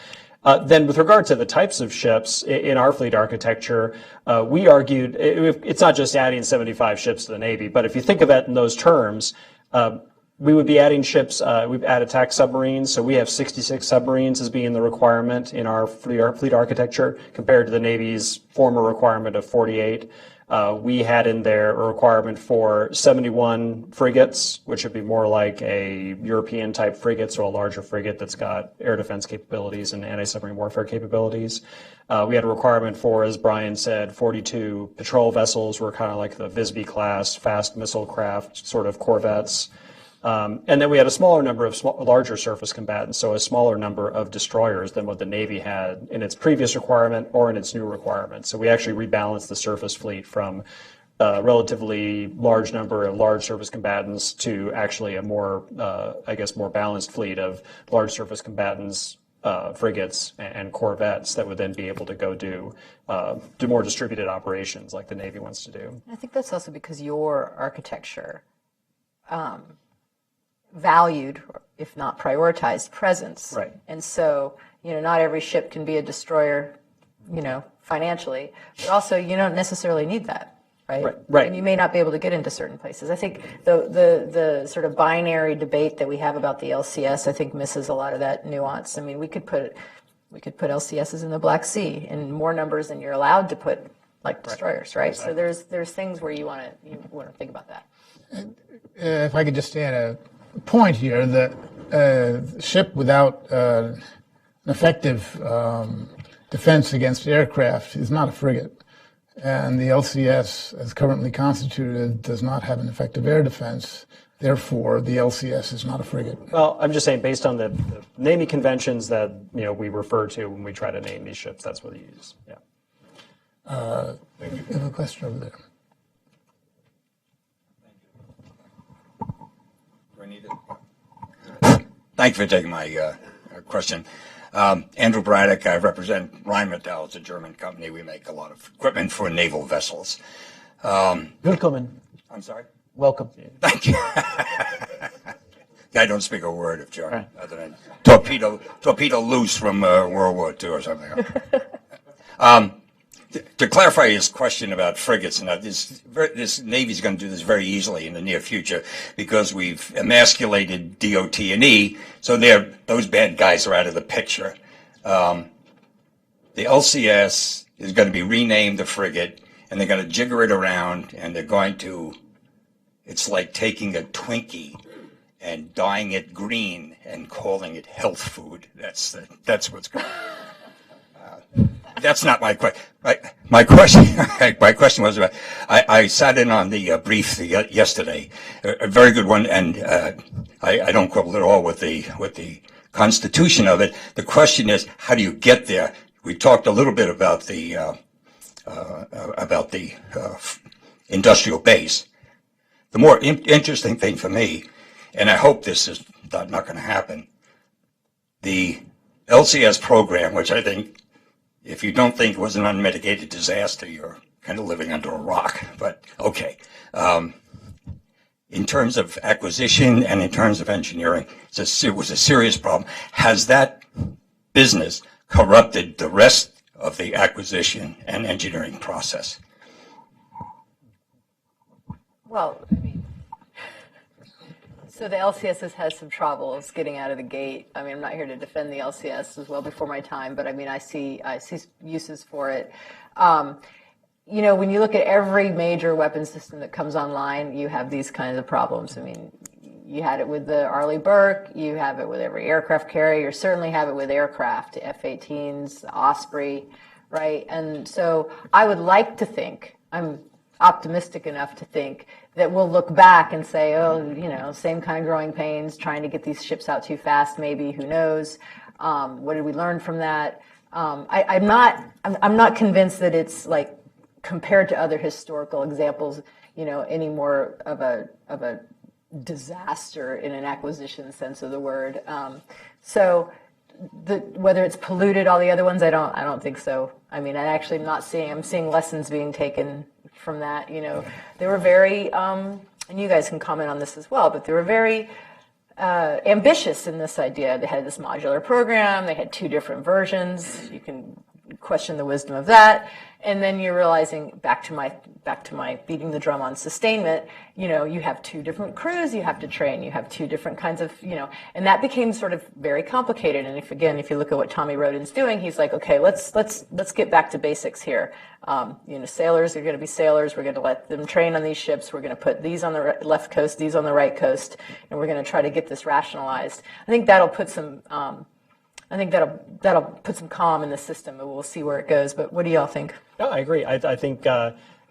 [SPEAKER 4] Then with regard to the types of ships in our fleet architecture, we argued it's not just adding 75 ships to the Navy, but if you think of it in those terms, we would be adding ships. We've added attack submarines, so we have 66 submarines as being the requirement in our fleet architecture compared to the Navy's former requirement of 48. We had in there a requirement for 71 frigates, which would be more like a European type frigate, so a larger frigate that's got air defense capabilities and anti-submarine warfare capabilities. We had a requirement for, as Bryan said, 42 patrol vessels were kind of like the Visby class, fast missile craft, sort of corvettes. And then we had a smaller number of larger surface combatants, so a smaller number of destroyers than what the Navy had in its previous requirement or in its new requirement. So we actually rebalanced the surface fleet from a relatively large number of large surface combatants to actually a more, more balanced fleet of large surface combatants, frigates, and corvettes that would then be able to go do more distributed operations like the Navy wants to do.
[SPEAKER 2] I think that's also because your architecture valued, if not prioritized, presence.
[SPEAKER 4] Right.
[SPEAKER 2] And so, not every ship can be a destroyer, financially, but also you don't necessarily need that, right?
[SPEAKER 4] Right.
[SPEAKER 2] And you may not be able to get into certain places. I think the sort of binary debate that we have about the LCS, I think, misses a lot of that nuance. I mean, we could put LCSs in the Black Sea in more numbers than you're allowed to put, like destroyers, right? Exactly. So there's things where you want to think about that.
[SPEAKER 1] If I could just add a point here, that a ship without an effective defense against aircraft is not a frigate. And the LCS, as currently constituted, does not have an effective air defense. Therefore, the LCS is not a frigate.
[SPEAKER 4] Well, I'm just saying, based on the naming conventions that we refer to when we try to name these ships, that's what they use. Yeah.
[SPEAKER 1] You have a question over there.
[SPEAKER 6] Thank you for taking my question. Andrew Braddock, I represent Rheinmetall. It's a German company. We make a lot of equipment for naval vessels.
[SPEAKER 3] Willkommen.
[SPEAKER 6] I'm sorry?
[SPEAKER 3] Welcome.
[SPEAKER 6] Thank you. I don't speak a word of German other than torpedo loose from World War II or something. To clarify his question about frigates, and this Navy's going to do this very easily in the near future because we've emasculated DOT and E, so those bad guys are out of the picture. The LCS is going to be renamed the frigate, and they're going to jigger it around, and they're going to, it's like taking a Twinkie and dyeing it green and calling it health food. That's what's going on. That's not my question. My question was about, I sat in on the brief yesterday, a very good one, and I don't quibble at all with the constitution of it. The question is, how do you get there? We talked a little bit about the industrial base. The more interesting thing for me, and I hope this is not going to happen, the LCS program, which I think, if you don't think it was an unmitigated disaster, you're kind of living under a rock. But okay, in terms of acquisition and in terms of engineering, it was a serious problem. Has that business corrupted the rest of the acquisition and engineering process?
[SPEAKER 2] Well, I mean, so the LCS has had some troubles getting out of the gate. I mean, I'm not here to defend the LCS as well before my time, but I mean, I see uses for it. When you look at every major weapon system that comes online, you have these kinds of problems. I mean, you had it with the Arleigh Burke, you have it with every aircraft carrier, you certainly have it with aircraft, F-18s, Osprey, right? And so I would like to think, I'm optimistic enough to think that we'll look back and say, same kind of growing pains, trying to get these ships out too fast, maybe, who knows? What did we learn from that? I'm not convinced that it's like, compared to other historical examples, any more of a disaster in an acquisition sense of the word. So whether it's polluted all the other ones, I don't think so. I mean, I'm seeing lessons being taken from that. They were very, and you guys can comment on this as well, but they were very ambitious in this idea. They had this modular program. They had 2 different versions. You can question the wisdom of that. And then you're realizing, back to my beating the drum on sustainment, you have 2 different crews you have to train, you have 2 different kinds of, and that became sort of very complicated. And if you look at what Tommy Roden's doing, he's like, okay, let's get back to basics here. Sailors are going to be sailors. We're going to let them train on these ships. We're going to put these on the left coast, these on the right coast, and we're going to try to get this rationalized. I think that'll put some calm in the system, and we'll see where it goes. But what do y'all think?
[SPEAKER 4] No, I agree. I think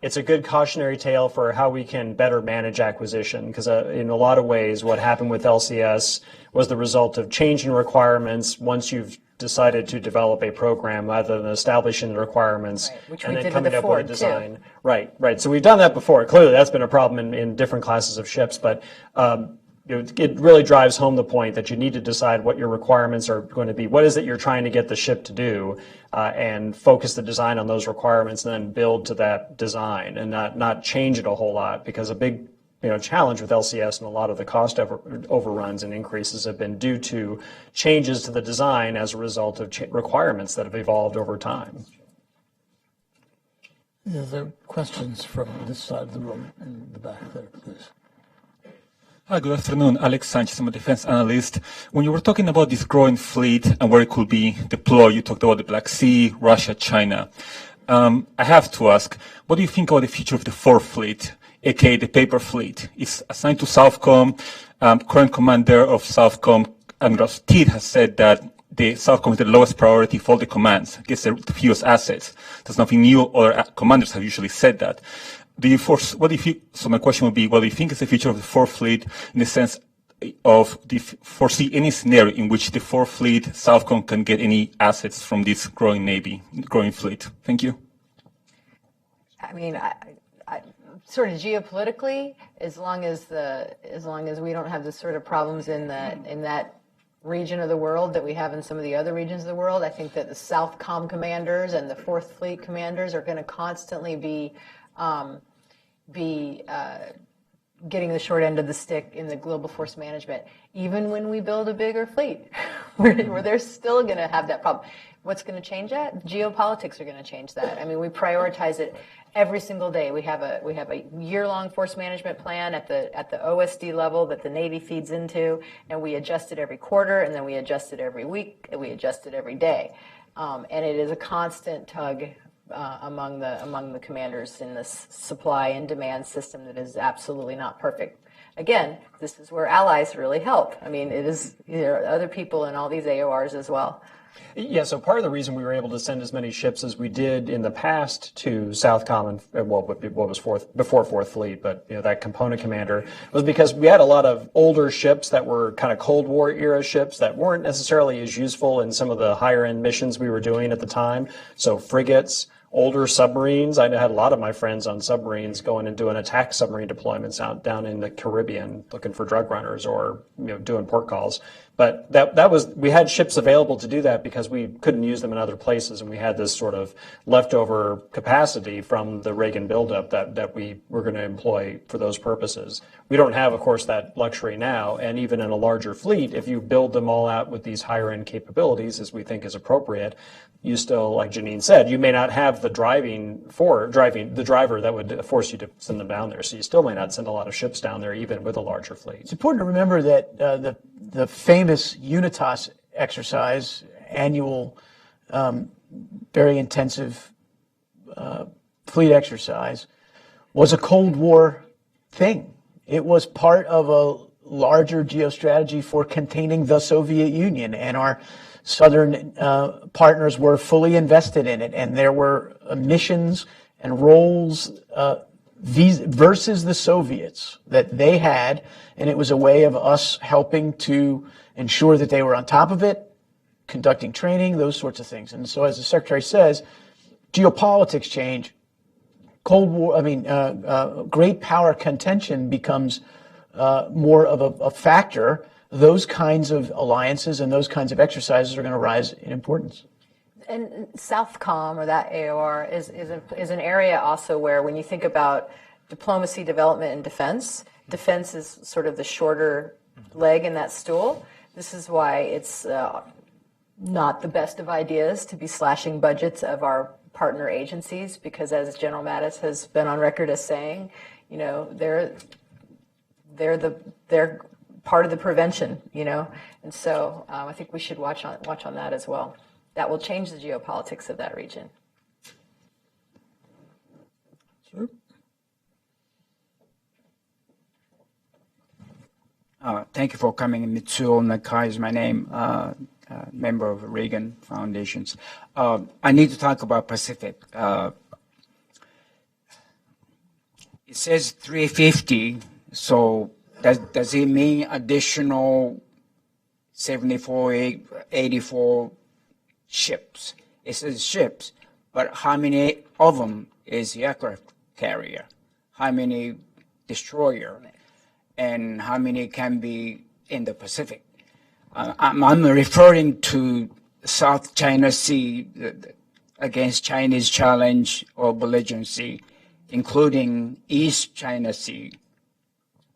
[SPEAKER 4] it's a good cautionary tale for how we can better manage acquisition, because in a lot of ways what happened with LCS was the result of changing requirements once you've decided to develop a program rather than establishing the requirements and then coming up with a design. Too. Right. So we've done that before. Clearly that's been a problem in different classes of ships, but it really drives home the point that you need to decide what your requirements are going to be. What is it you're trying to get the ship to do, and focus the design on those requirements, and then build to that design, and not change it a whole lot. Because a big challenge with LCS and a lot of the cost overruns and increases have been due to changes to the design as a result of requirements that have evolved over time.
[SPEAKER 1] Yeah, there are questions from this side of the room in the back there, please.
[SPEAKER 7] Hi, good afternoon. Alex Sanchez, I'm a defense analyst. When you were talking about this growing fleet and where it could be deployed, you talked about the Black Sea, Russia, China. I have to ask, what do you think about the future of the 4th Fleet, aka the paper fleet? It's assigned to Southcom. Current commander of Southcom, Admiral Steed, has said that the Southcom is the lowest priority for all the commands, gets the fewest assets. That's nothing new. Other commanders have usually said that. So my question would be, what do you think is the future of the 4th Fleet in the sense of, do you foresee any scenario in which the 4th Fleet, Southcom, can get any assets from this growing Navy, growing fleet? Thank you.
[SPEAKER 2] I mean, I sort of geopolitically, as long as we don't have the sort of problems in that region of the world that we have in some of the other regions of the world, I think that the Southcom commanders and the 4th Fleet commanders are going to constantly be getting the short end of the stick in the global force management. Even when we build a bigger fleet, where they're still going to have that problem. What's going to change that? Geopolitics are going to change that. I mean, we prioritize it every single day. We have a year-long force management plan at the OSD level that the Navy feeds into, and we adjust it every quarter, and then we adjust it every week, and we adjust it every day. And it is a constant tug among the commanders in this supply and demand system that is absolutely not perfect. Again, this is where allies really help. I mean, there are other people in all these AORs as well.
[SPEAKER 4] Yeah, so part of the reason we were able to send as many ships as we did in the past to Southcom, and what was before 4th Fleet, but that component commander, was because we had a lot of older ships that were kind of Cold War era ships that weren't necessarily as useful in some of the higher end missions we were doing at the time. So frigates, older submarines. I had a lot of my friends on submarines going and doing attack submarine deployments out down in the Caribbean, looking for drug runners or doing port calls. But we had ships available to do that because we couldn't use them in other places, and we had this sort of leftover capacity from the Reagan buildup that we were going to employ for those purposes. We don't have, of course, that luxury now, and even in a larger fleet, if you build them all out with these higher end capabilities, as we think is appropriate, you still, like Janine said, you may not have the driver that would force you to send them down there. So you still may not send a lot of ships down there, even with a larger fleet.
[SPEAKER 3] It's important to remember that the famous Unitas exercise, annual, very intensive fleet exercise, was a Cold War thing. It was part of a larger geostrategy for containing the Soviet Union, and our Southern partners were fully invested in it, and there were missions and roles versus the Soviets that they had, and it was a way of us helping to ensure that they were on top of it, conducting training, those sorts of things. And so, as the Secretary says, geopolitics change, Cold War, great power contention becomes more of a factor, those kinds of alliances and those kinds of exercises are going to rise in importance.
[SPEAKER 2] And Southcom, or that AOR, is an area also where, when you think about diplomacy, development, and defense is sort of the shorter leg in that stool. This is why it's not the best of ideas to be slashing budgets of our partner agencies, because, as General Mattis has been on record as saying, they're part of the prevention, and so I think we should watch on that as well. That will change the geopolitics of that region.
[SPEAKER 1] Sure.
[SPEAKER 8] Thank you for coming. Mitsuo Nakai is my name, member of Reagan Foundations. I need to talk about Pacific. It says 350, so does it mean additional 74, 84 ships? It says ships, but how many of them is the aircraft carrier? How many destroyer? And how many can be in the Pacific? I'm referring to South China Sea against Chinese challenge or belligerency, including East China Sea,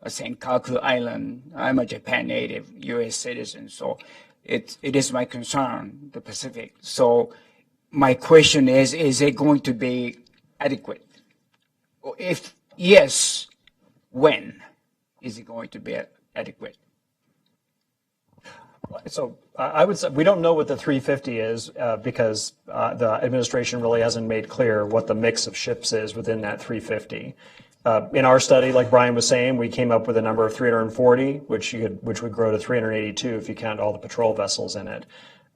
[SPEAKER 8] Senkaku Island. I'm a Japan native, U.S. citizen, so it is my concern, the Pacific. So my question is it going to be adequate? If yes, when is it going to be adequate?
[SPEAKER 4] So I would say we don't know what the 350 is because the administration really hasn't made clear what the mix of ships is within that 350. In our study, like Bryan was saying, we came up with a number of 340, which would grow to 382 if you count all the patrol vessels in it.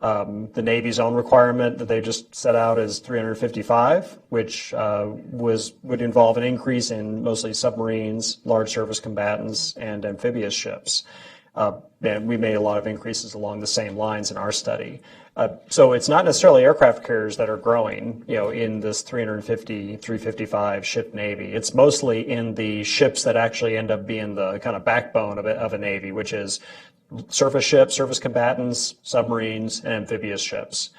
[SPEAKER 4] The Navy's own requirement that they just set out is 355, which would involve an increase in mostly submarines, large surface combatants, and amphibious ships. And we made a lot of increases along the same lines in our study. So it's not necessarily aircraft carriers that are growing, in this 350, 355 ship Navy. It's mostly in the ships that actually end up being the kind of backbone of a Navy, which is surface ships, surface combatants, submarines, and amphibious ships.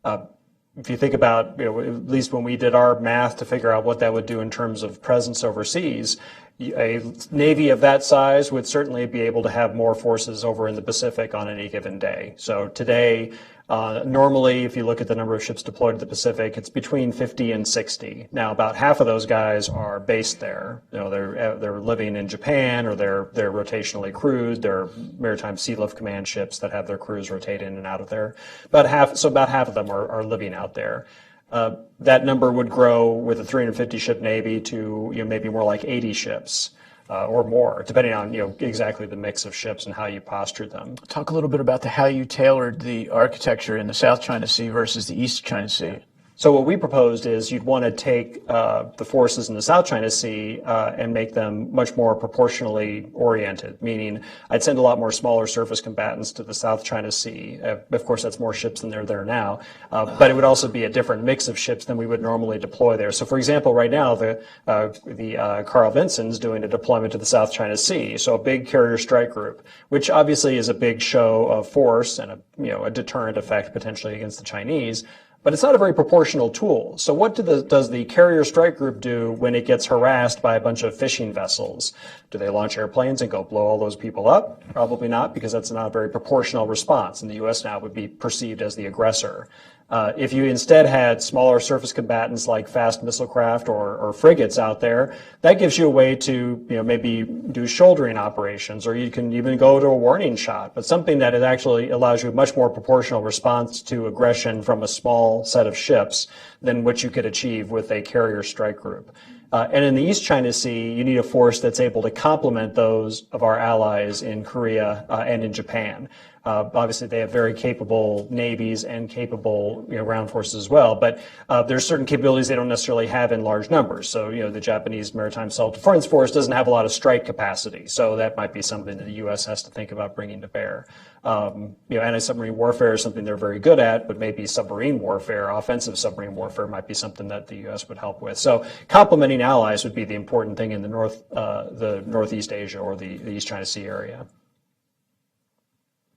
[SPEAKER 4] If you think about, at least when we did our math to figure out what that would do in terms of presence overseas, a Navy of that size would certainly be able to have more forces over in the Pacific on any given day. So today, normally, if you look at the number of ships deployed to the Pacific, it's between 50 and 60. Now, about half of those guys are based there. They're living in Japan, or they're rotationally crewed. They're Maritime Sea Lift Command ships that have their crews rotate in and out of there. About half of them are living out there. That number would grow with a 350 ship Navy to maybe more like 80 ships. Or more, depending on exactly the mix of ships and how you postured them.
[SPEAKER 3] Talk a little bit about how you tailored the architecture in the South China Sea versus the East China Sea.
[SPEAKER 4] So what we proposed is you'd want to take the forces in the South China Sea and make them much more proportionally oriented, meaning I'd send a lot more smaller surface combatants to the South China Sea. Of course, that's more ships than there are there now, but it would also be a different mix of ships than we would normally deploy there. So, for example, right now, the Carl Vinson's doing a deployment to the South China Sea, so a big carrier strike group, which obviously is a big show of force and a deterrent effect potentially against the Chinese. But it's not a very proportional tool. So what does the carrier strike group do when it gets harassed by a bunch of fishing vessels? Do they launch airplanes and go blow all those people up? Probably not, because that's not a very proportional response. And the U.S. now would be perceived as the aggressor. If you instead had smaller surface combatants like fast missile craft or frigates out there, that gives you a way to maybe do shouldering operations, or you can even go to a warning shot, but something that it actually allows you a much more proportional response to aggression from a small set of ships than what you could achieve with a carrier strike group. And in the East China Sea, you need a force that's able to complement those of our allies in Korea and in Japan. Obviously, they have very capable navies and capable ground forces as well, but there's certain capabilities they don't necessarily have in large numbers. So, the Japanese Maritime Self-Defense Force doesn't have a lot of strike capacity, so that might be something that the U.S. has to think about bringing to bear. Anti-submarine warfare is something they're very good at, but maybe submarine warfare, offensive submarine warfare, might be something that the U.S. would help with. So, complementing allies would be the important thing in the Northeast Asia or the East China Sea area.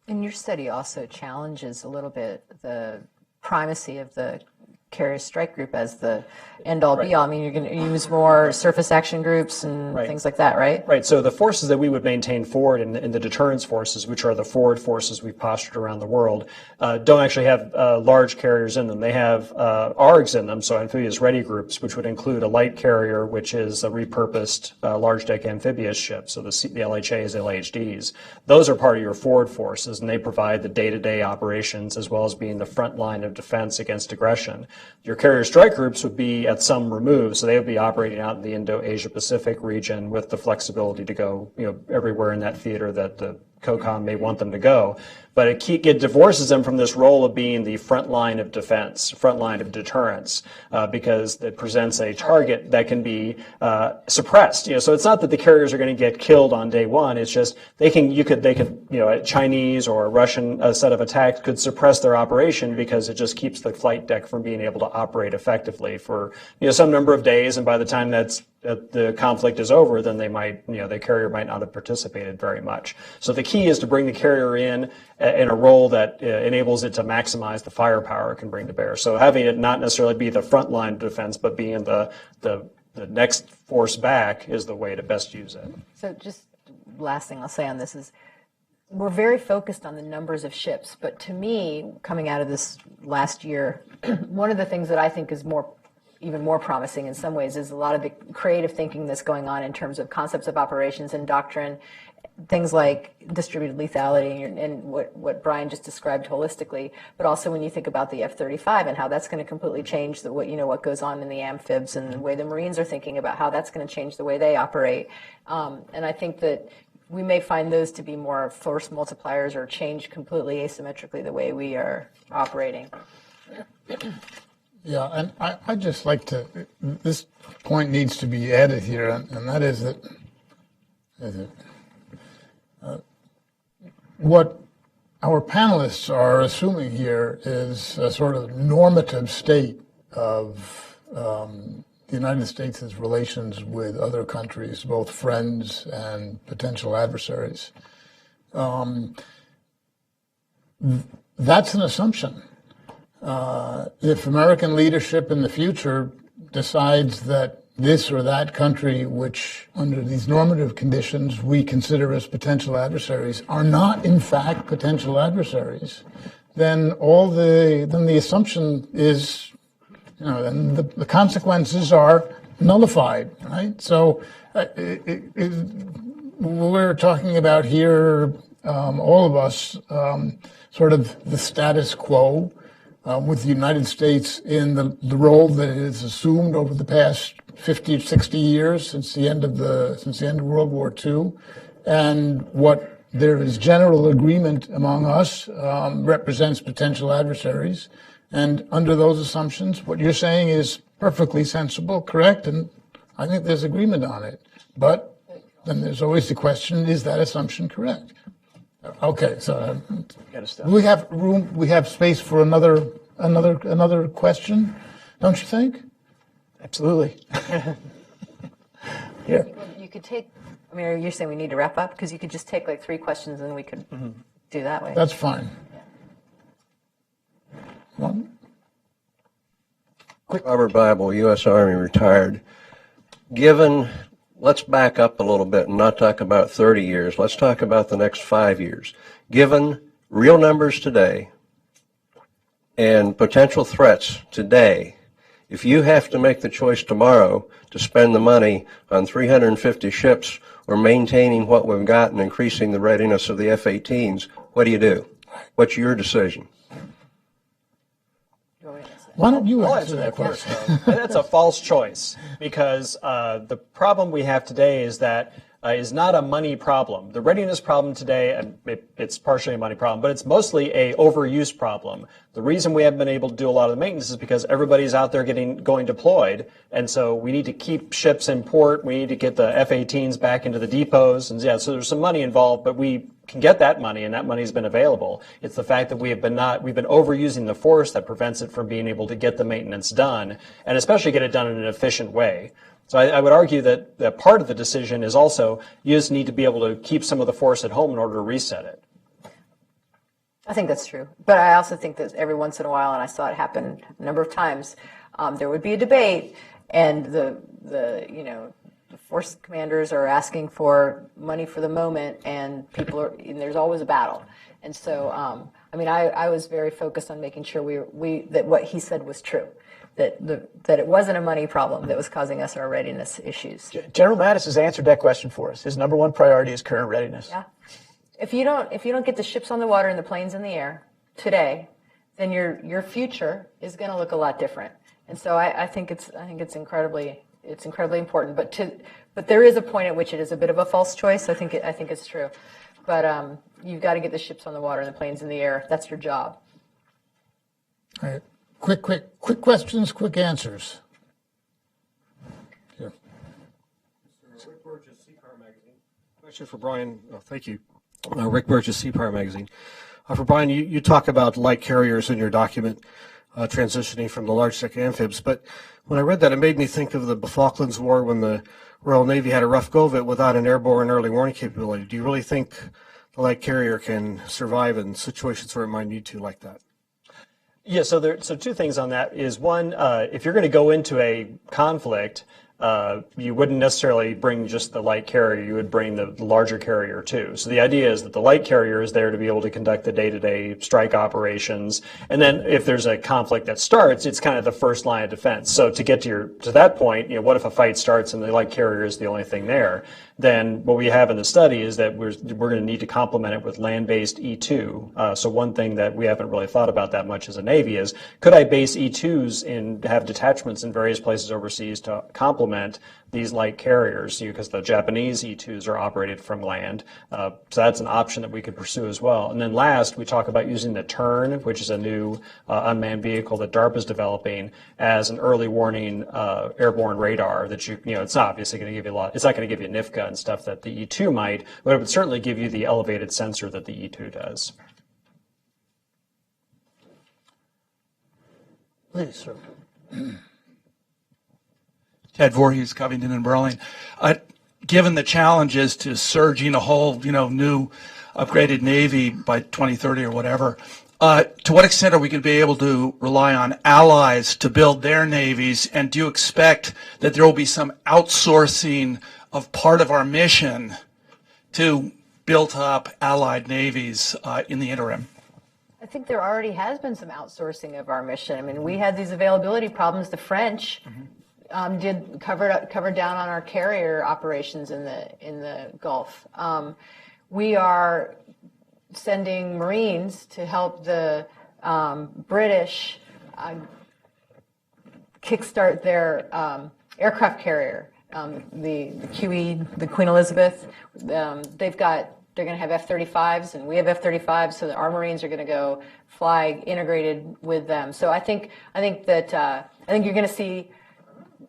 [SPEAKER 2] And your study also challenges a little bit the primacy of the carrier strike group as the end-all be-all. I mean, you're going to use more surface action groups and things like that, right?
[SPEAKER 4] Right. So the forces that we would maintain forward in the deterrence forces, which are the forward forces we've postured around the world, don't actually have large carriers in them. They have ARGs in them, so amphibious ready groups, which would include a light carrier, which is a repurposed large deck amphibious ship, so the LHAs, LHDs. Those are part of your forward forces, and they provide the day-to-day operations as well as being the front line of defense against aggression. Your carrier strike groups would be at some remove, so they would be operating out in the Indo-Asia Pacific region with the flexibility to go, everywhere in that theater that the COCOM may want them to go. But it divorces them from this role of being the front line of defense, front line of deterrence, because it presents a target that can be suppressed. So it's not that the carriers are going to get killed on day one. It's just a Chinese or a Russian set of attacks could suppress their operation because it just keeps the flight deck from being able to operate effectively for some number of days. And by the time that the conflict is over, then they might, the carrier might not have participated very much. So the key is to bring the carrier in a role that enables it to maximize the firepower it can bring to bear. So having it not necessarily be the front line of defense, but being the next force back is the way to best use it.
[SPEAKER 2] So just last thing I'll say on this is we're very focused on the numbers of ships, but to me, coming out of this last year, one of the things that I think is even more promising in some ways is a lot of the creative thinking that's going on in terms of concepts of operations and doctrine, things like distributed lethality and what Bryan just described holistically, but also when you think about the F-35 and how that's going to completely change what goes on in the amphibs and the way the Marines are thinking about how that's going to change the way they operate. And I think that we may find those to be more force multipliers or change completely asymmetrically the way we are operating.
[SPEAKER 1] Yeah, and I'd just like to, this point needs to be added here, and that is that what our panelists are assuming here is a sort of normative state of the United States' relations with other countries, both friends and potential adversaries. That's an assumption. If American leadership in the future decides that this or that country, which under these normative conditions we consider as potential adversaries, are not in fact potential adversaries, then the assumption is, then the consequences are nullified, right? So we're talking about here, all of us, sort of the status quo. With the United States in the role that it has assumed over the past 50, 60 years since the end of World War II, and what there is general agreement among us represents potential adversaries. And under those assumptions, what you're saying is perfectly sensible, correct, and I think there's agreement on it. But then there's always the question: is that assumption correct? Okay, so we have room. We have space for another question, don't you think?
[SPEAKER 3] Absolutely.
[SPEAKER 1] Yeah.
[SPEAKER 2] You could take. I mean, you're saying we need to wrap up because you could just take like 3 questions and we could do that way.
[SPEAKER 1] That's fine. One.
[SPEAKER 9] Robert Bible, U.S. Army, retired. Let's back up a little bit and not talk about 30 years. Let's talk about the next 5 years. Given real numbers today and potential threats today, if you have to make the choice tomorrow to spend the money on 350 ships or maintaining what we've got and increasing the readiness of the F-18s, what do you do? What's your decision?
[SPEAKER 1] Why don't you answer that question?
[SPEAKER 4] That's a false choice because the problem we have today is that is not a money problem. The readiness problem today, and it's partially a money problem, but it's mostly a overuse problem. The reason we haven't been able to do a lot of the maintenance is because everybody's out there going deployed, and so we need to keep ships in port. We need to get the F-18s back into the depots, and yeah, so there's some money involved, but we can get that money, and that money's been available. It's the fact that we've been overusing the force that prevents it from being able to get the maintenance done, and especially get it done in an efficient way. So I would argue that part of the decision is also you just need to be able to keep some of the force at home in order to reset it.
[SPEAKER 2] I think that's true. But I also think that every once in a while, and I saw it happen a number of times, there would be a debate, and the force commanders are asking for money for the moment, and and there's always a battle. And so, I was very focused on making sure that what he said was true. That it wasn't a money problem that was causing us our readiness issues.
[SPEAKER 3] General Mattis has answered that question for us. His number one priority is current readiness.
[SPEAKER 2] Yeah. If you don't get the ships on the water and the planes in the air today, then your future is going to look a lot different. And so I think it's incredibly important. But there is a point at which it is a bit of a false choice. I think it's true. But you've got to get the ships on the water and the planes in the air. That's your job.
[SPEAKER 1] All right. Quick questions, quick answers. Here.
[SPEAKER 10] Rick Burgess, CPower Magazine. Question for Bryan. Oh, thank you. Rick Burgess, CPower Magazine. For Bryan, you talk about light carriers in your document, transitioning from the large deck amphibs. But when I read that, it made me think of the Falklands War when the Royal Navy had a rough go of it without an airborne early warning capability. Do you really think the light carrier can survive in situations where it might need to like that?
[SPEAKER 4] Yeah, so two things on that is one, if you're going to go into a conflict, you wouldn't necessarily bring just the light carrier, you would bring the larger carrier too. So the idea is that the light carrier is there to be able to conduct the day-to-day strike operations, and then if there's a conflict that starts, it's kind of the first line of defense. So to get to that point, what if a fight starts and the light carrier is the only thing there? Then what we have in the study is that we're going to need to complement it with land-based E2. So one thing that we haven't really thought about that much as a Navy is, could I base E2s and have detachments in various places overseas to complement these light carriers? Because the Japanese E2s are operated from land. So that's an option that we could pursue as well. And then last, we talk about using the Tern, which is a new unmanned vehicle that DARPA is developing, as an early warning airborne radar that it's not obviously going to give you it's not going to give you NIFCA and stuff that the E2 might, but it would certainly give you the elevated sensor that the E2 does.
[SPEAKER 1] Please, sir.
[SPEAKER 11] Ted Voorhees, Covington and Burling. Given the challenges to surging a whole, new upgraded Navy by 2030 or whatever, to what extent are we going to be able to rely on allies to build their navies? And do you expect that there will be some outsourcing of part of our mission to build up allied navies in the interim?
[SPEAKER 2] I think there already has been some outsourcing of our mission. We had these availability problems. The French did cover down on our carrier operations in the Gulf. We are sending Marines to help the British kickstart their aircraft carrier, the QE, the Queen Elizabeth. They're going to have F-35s, and we have F-35s, so our Marines are going to go fly integrated with them. So I think you're going to see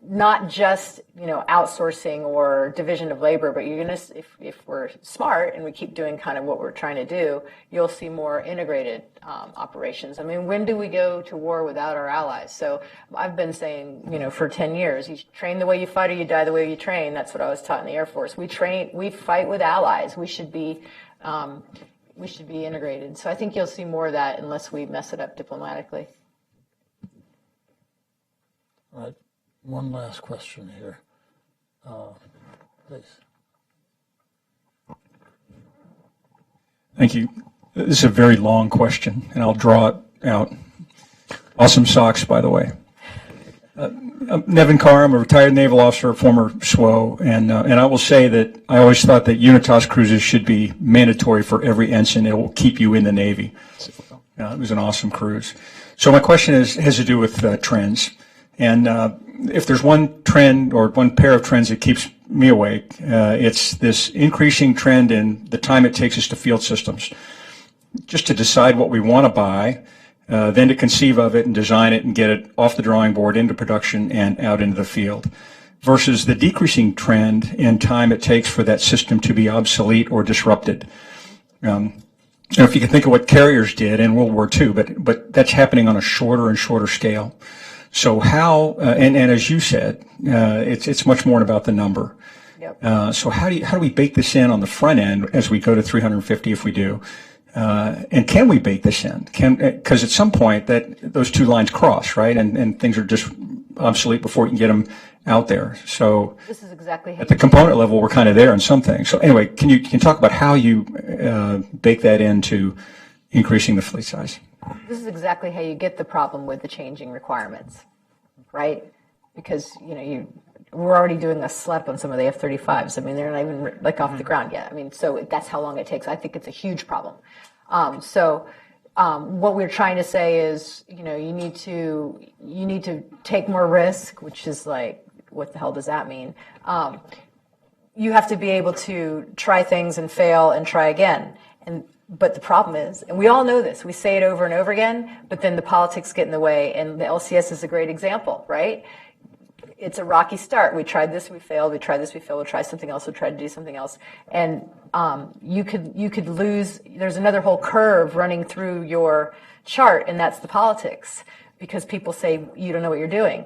[SPEAKER 2] not just outsourcing or division of labor, but you're going to, if we're smart and we keep doing kind of what we're trying to do, you'll see more integrated operations. When do we go to war without our allies? So I've been saying, for 10 years, you train the way you fight or you die the way you train. That's what I was taught in the Air Force. We fight with allies. We should be integrated. So I think you'll see more of that unless we mess it up diplomatically.
[SPEAKER 1] All right. One last question here. Please.
[SPEAKER 7] Thank you. This is a very long question, and I'll draw it out. Awesome socks, by the way. I'm Nevin Carr. I'm a retired naval officer, former SWO, and I will say that I always thought that Unitas cruises should be mandatory for every ensign. It will keep you in the Navy. It was an awesome cruise. So my question has to do with trends. And
[SPEAKER 12] if there's one trend or one pair of trends that keeps me awake, it's this increasing trend in the time it takes us to field systems. Just to decide what we want to buy, then to conceive of it and design it and get it off the drawing board into production and out into the field, versus the decreasing trend in time it takes for that system to be obsolete or disrupted. If you can think of what carriers did in World War II, but that's happening on a shorter and shorter scale. So how, and as you said, it's much more about the number. Yep. So how do we bake this in on the front end as we go to 350 if we do? And can we bake this in? Because at some point those two lines cross, right? And things are just obsolete before you can get them out there. So
[SPEAKER 2] this is exactly
[SPEAKER 12] at the component level, we're kind of there in some things. So anyway, can you talk about how you bake that into increasing the fleet size?
[SPEAKER 2] This is exactly how you get the problem with the changing requirements, right? Because we're already doing a SLEP on some of the F-35s. I mean, they're not even like off the ground yet. I mean, so that's how long it takes. I think it's a huge problem. What we're trying to say is, you need to take more risk, which is like, what the hell does that mean? You have to be able to try things and fail and try again. But the problem is, and we all know this, we say it over and over again, but then the politics get in the way, and the LCS is a great example, right? It's a rocky start. We tried this, we failed. We tried this, we failed. We'll try something else. We'll try to do something else. And you could lose. There's another whole curve running through your chart, and that's the politics. Because people say you don't know what you're doing,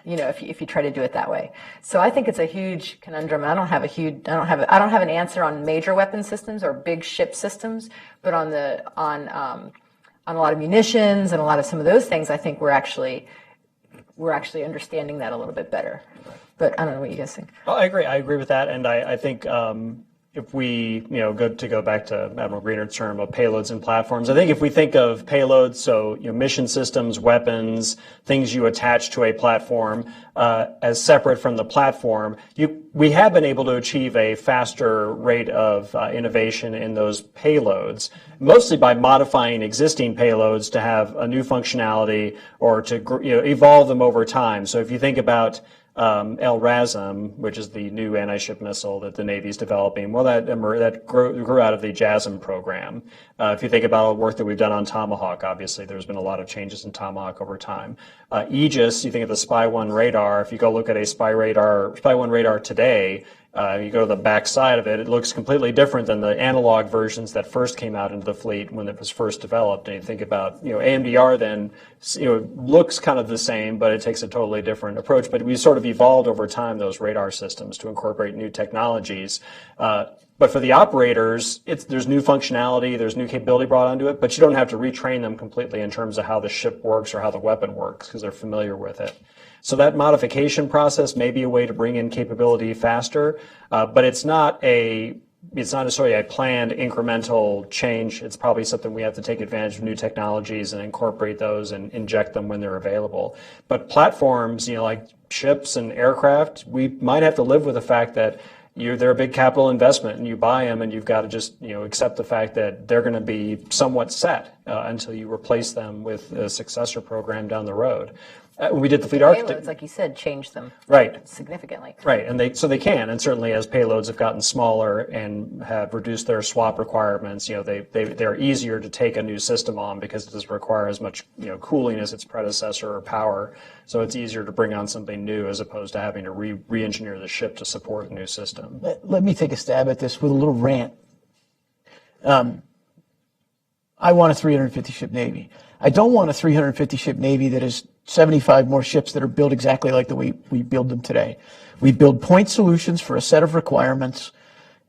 [SPEAKER 2] if you try to do it that way. So I think it's a huge conundrum. I don't have an answer on major weapon systems or big ship systems, but on a lot of munitions and a lot of some of those things, I think we're actually understanding that a little bit better. But I don't know what you guys think.
[SPEAKER 4] Well, I agree with that, and I think if we go back to Admiral Greener's term of payloads and platforms, I think if we think of payloads, so mission systems, weapons, things you attach to a platform as separate from the platform, we have been able to achieve a faster rate of innovation in those payloads, mostly by modifying existing payloads to have a new functionality or to evolve them over time. So if you think about LRASM, which is the new anti-ship missile that the Navy's developing, well, that grew out of the JASM program. If you think about all the work that we've done on Tomahawk, obviously there's been a lot of changes in Tomahawk over time. Aegis, you think of the Spy-1 radar. If you go look at a Spy-1 radar today, you go to the back side of it, it looks completely different than the analog versions that first came out into the fleet when it was first developed. And you think about, AMDR then, looks kind of the same, but it takes a totally different approach. But we sort of evolved over time those radar systems to incorporate new technologies. But for the operators, there's new functionality, there's new capability brought onto it, but you don't have to retrain them completely in terms of how the ship works or how the weapon works because they're familiar with it. So that modification process may be a way to bring in capability faster, but it's not necessarily a planned incremental change. It's probably something we have to take advantage of new technologies and incorporate those and inject them when they're available. But platforms, like ships and aircraft, we might have to live with the fact that they're a big capital investment, and you buy them, and you've got to just accept the fact that they're going to be somewhat set until you replace them with a successor program down the road. We did the fleet architecture.
[SPEAKER 2] Payloads, like you said, change them significantly.
[SPEAKER 4] Right, and they can, and certainly as payloads have gotten smaller and have reduced their swap requirements, they're easier to take a new system on because it doesn't require as much cooling as its predecessor or power. So it's easier to bring on something new as opposed to having to re-engineer the ship to support a new system.
[SPEAKER 3] Let me take a stab at this with a little rant. I want a 350 ship Navy. I don't want a 350 ship Navy that is 75 more ships that are built exactly like the way we build them today. We build point solutions for a set of requirements,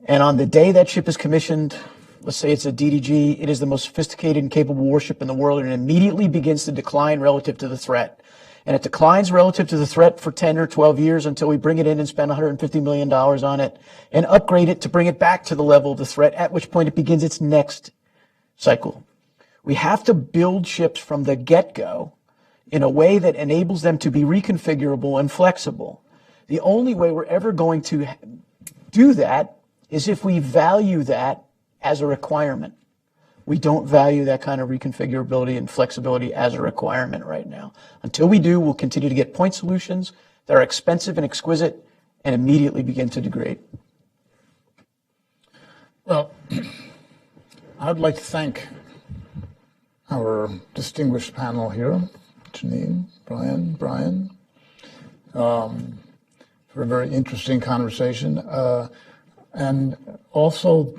[SPEAKER 3] and on the day that ship is commissioned, let's say it's a DDG, it is the most sophisticated and capable warship in the world, and it immediately begins to decline relative to the threat. And it declines relative to the threat for 10 or 12 years until we bring it in and spend $150 million on it and upgrade it to bring it back to the level of the threat, at which point it begins its next cycle. We have to build ships from the get-go in a way that enables them to be reconfigurable and flexible. The only way we're ever going to do that is if we value that as a requirement. We don't value that kind of reconfigurability and flexibility as a requirement right now. Until we do, we'll continue to get point solutions that are expensive and exquisite and immediately begin to degrade.
[SPEAKER 1] Well, I'd like to thank our distinguished panel here, Janine, Bryan, for a very interesting conversation. And also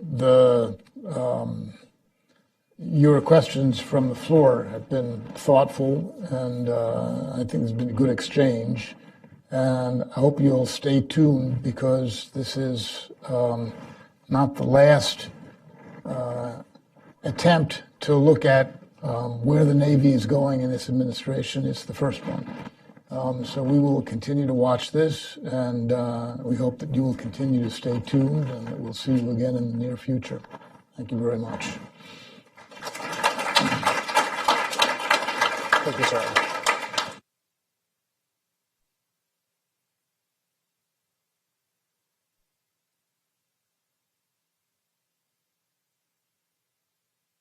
[SPEAKER 1] your questions from the floor have been thoughtful, and I think there's been a good exchange. And I hope you'll stay tuned, because this is not the last attempt to look at where the Navy is going in this administration. It's the first one. So we will continue to watch this, and we hope that you will continue to stay tuned, and that we'll see you again in the near future. Thank you very much.
[SPEAKER 4] Thank you, sir.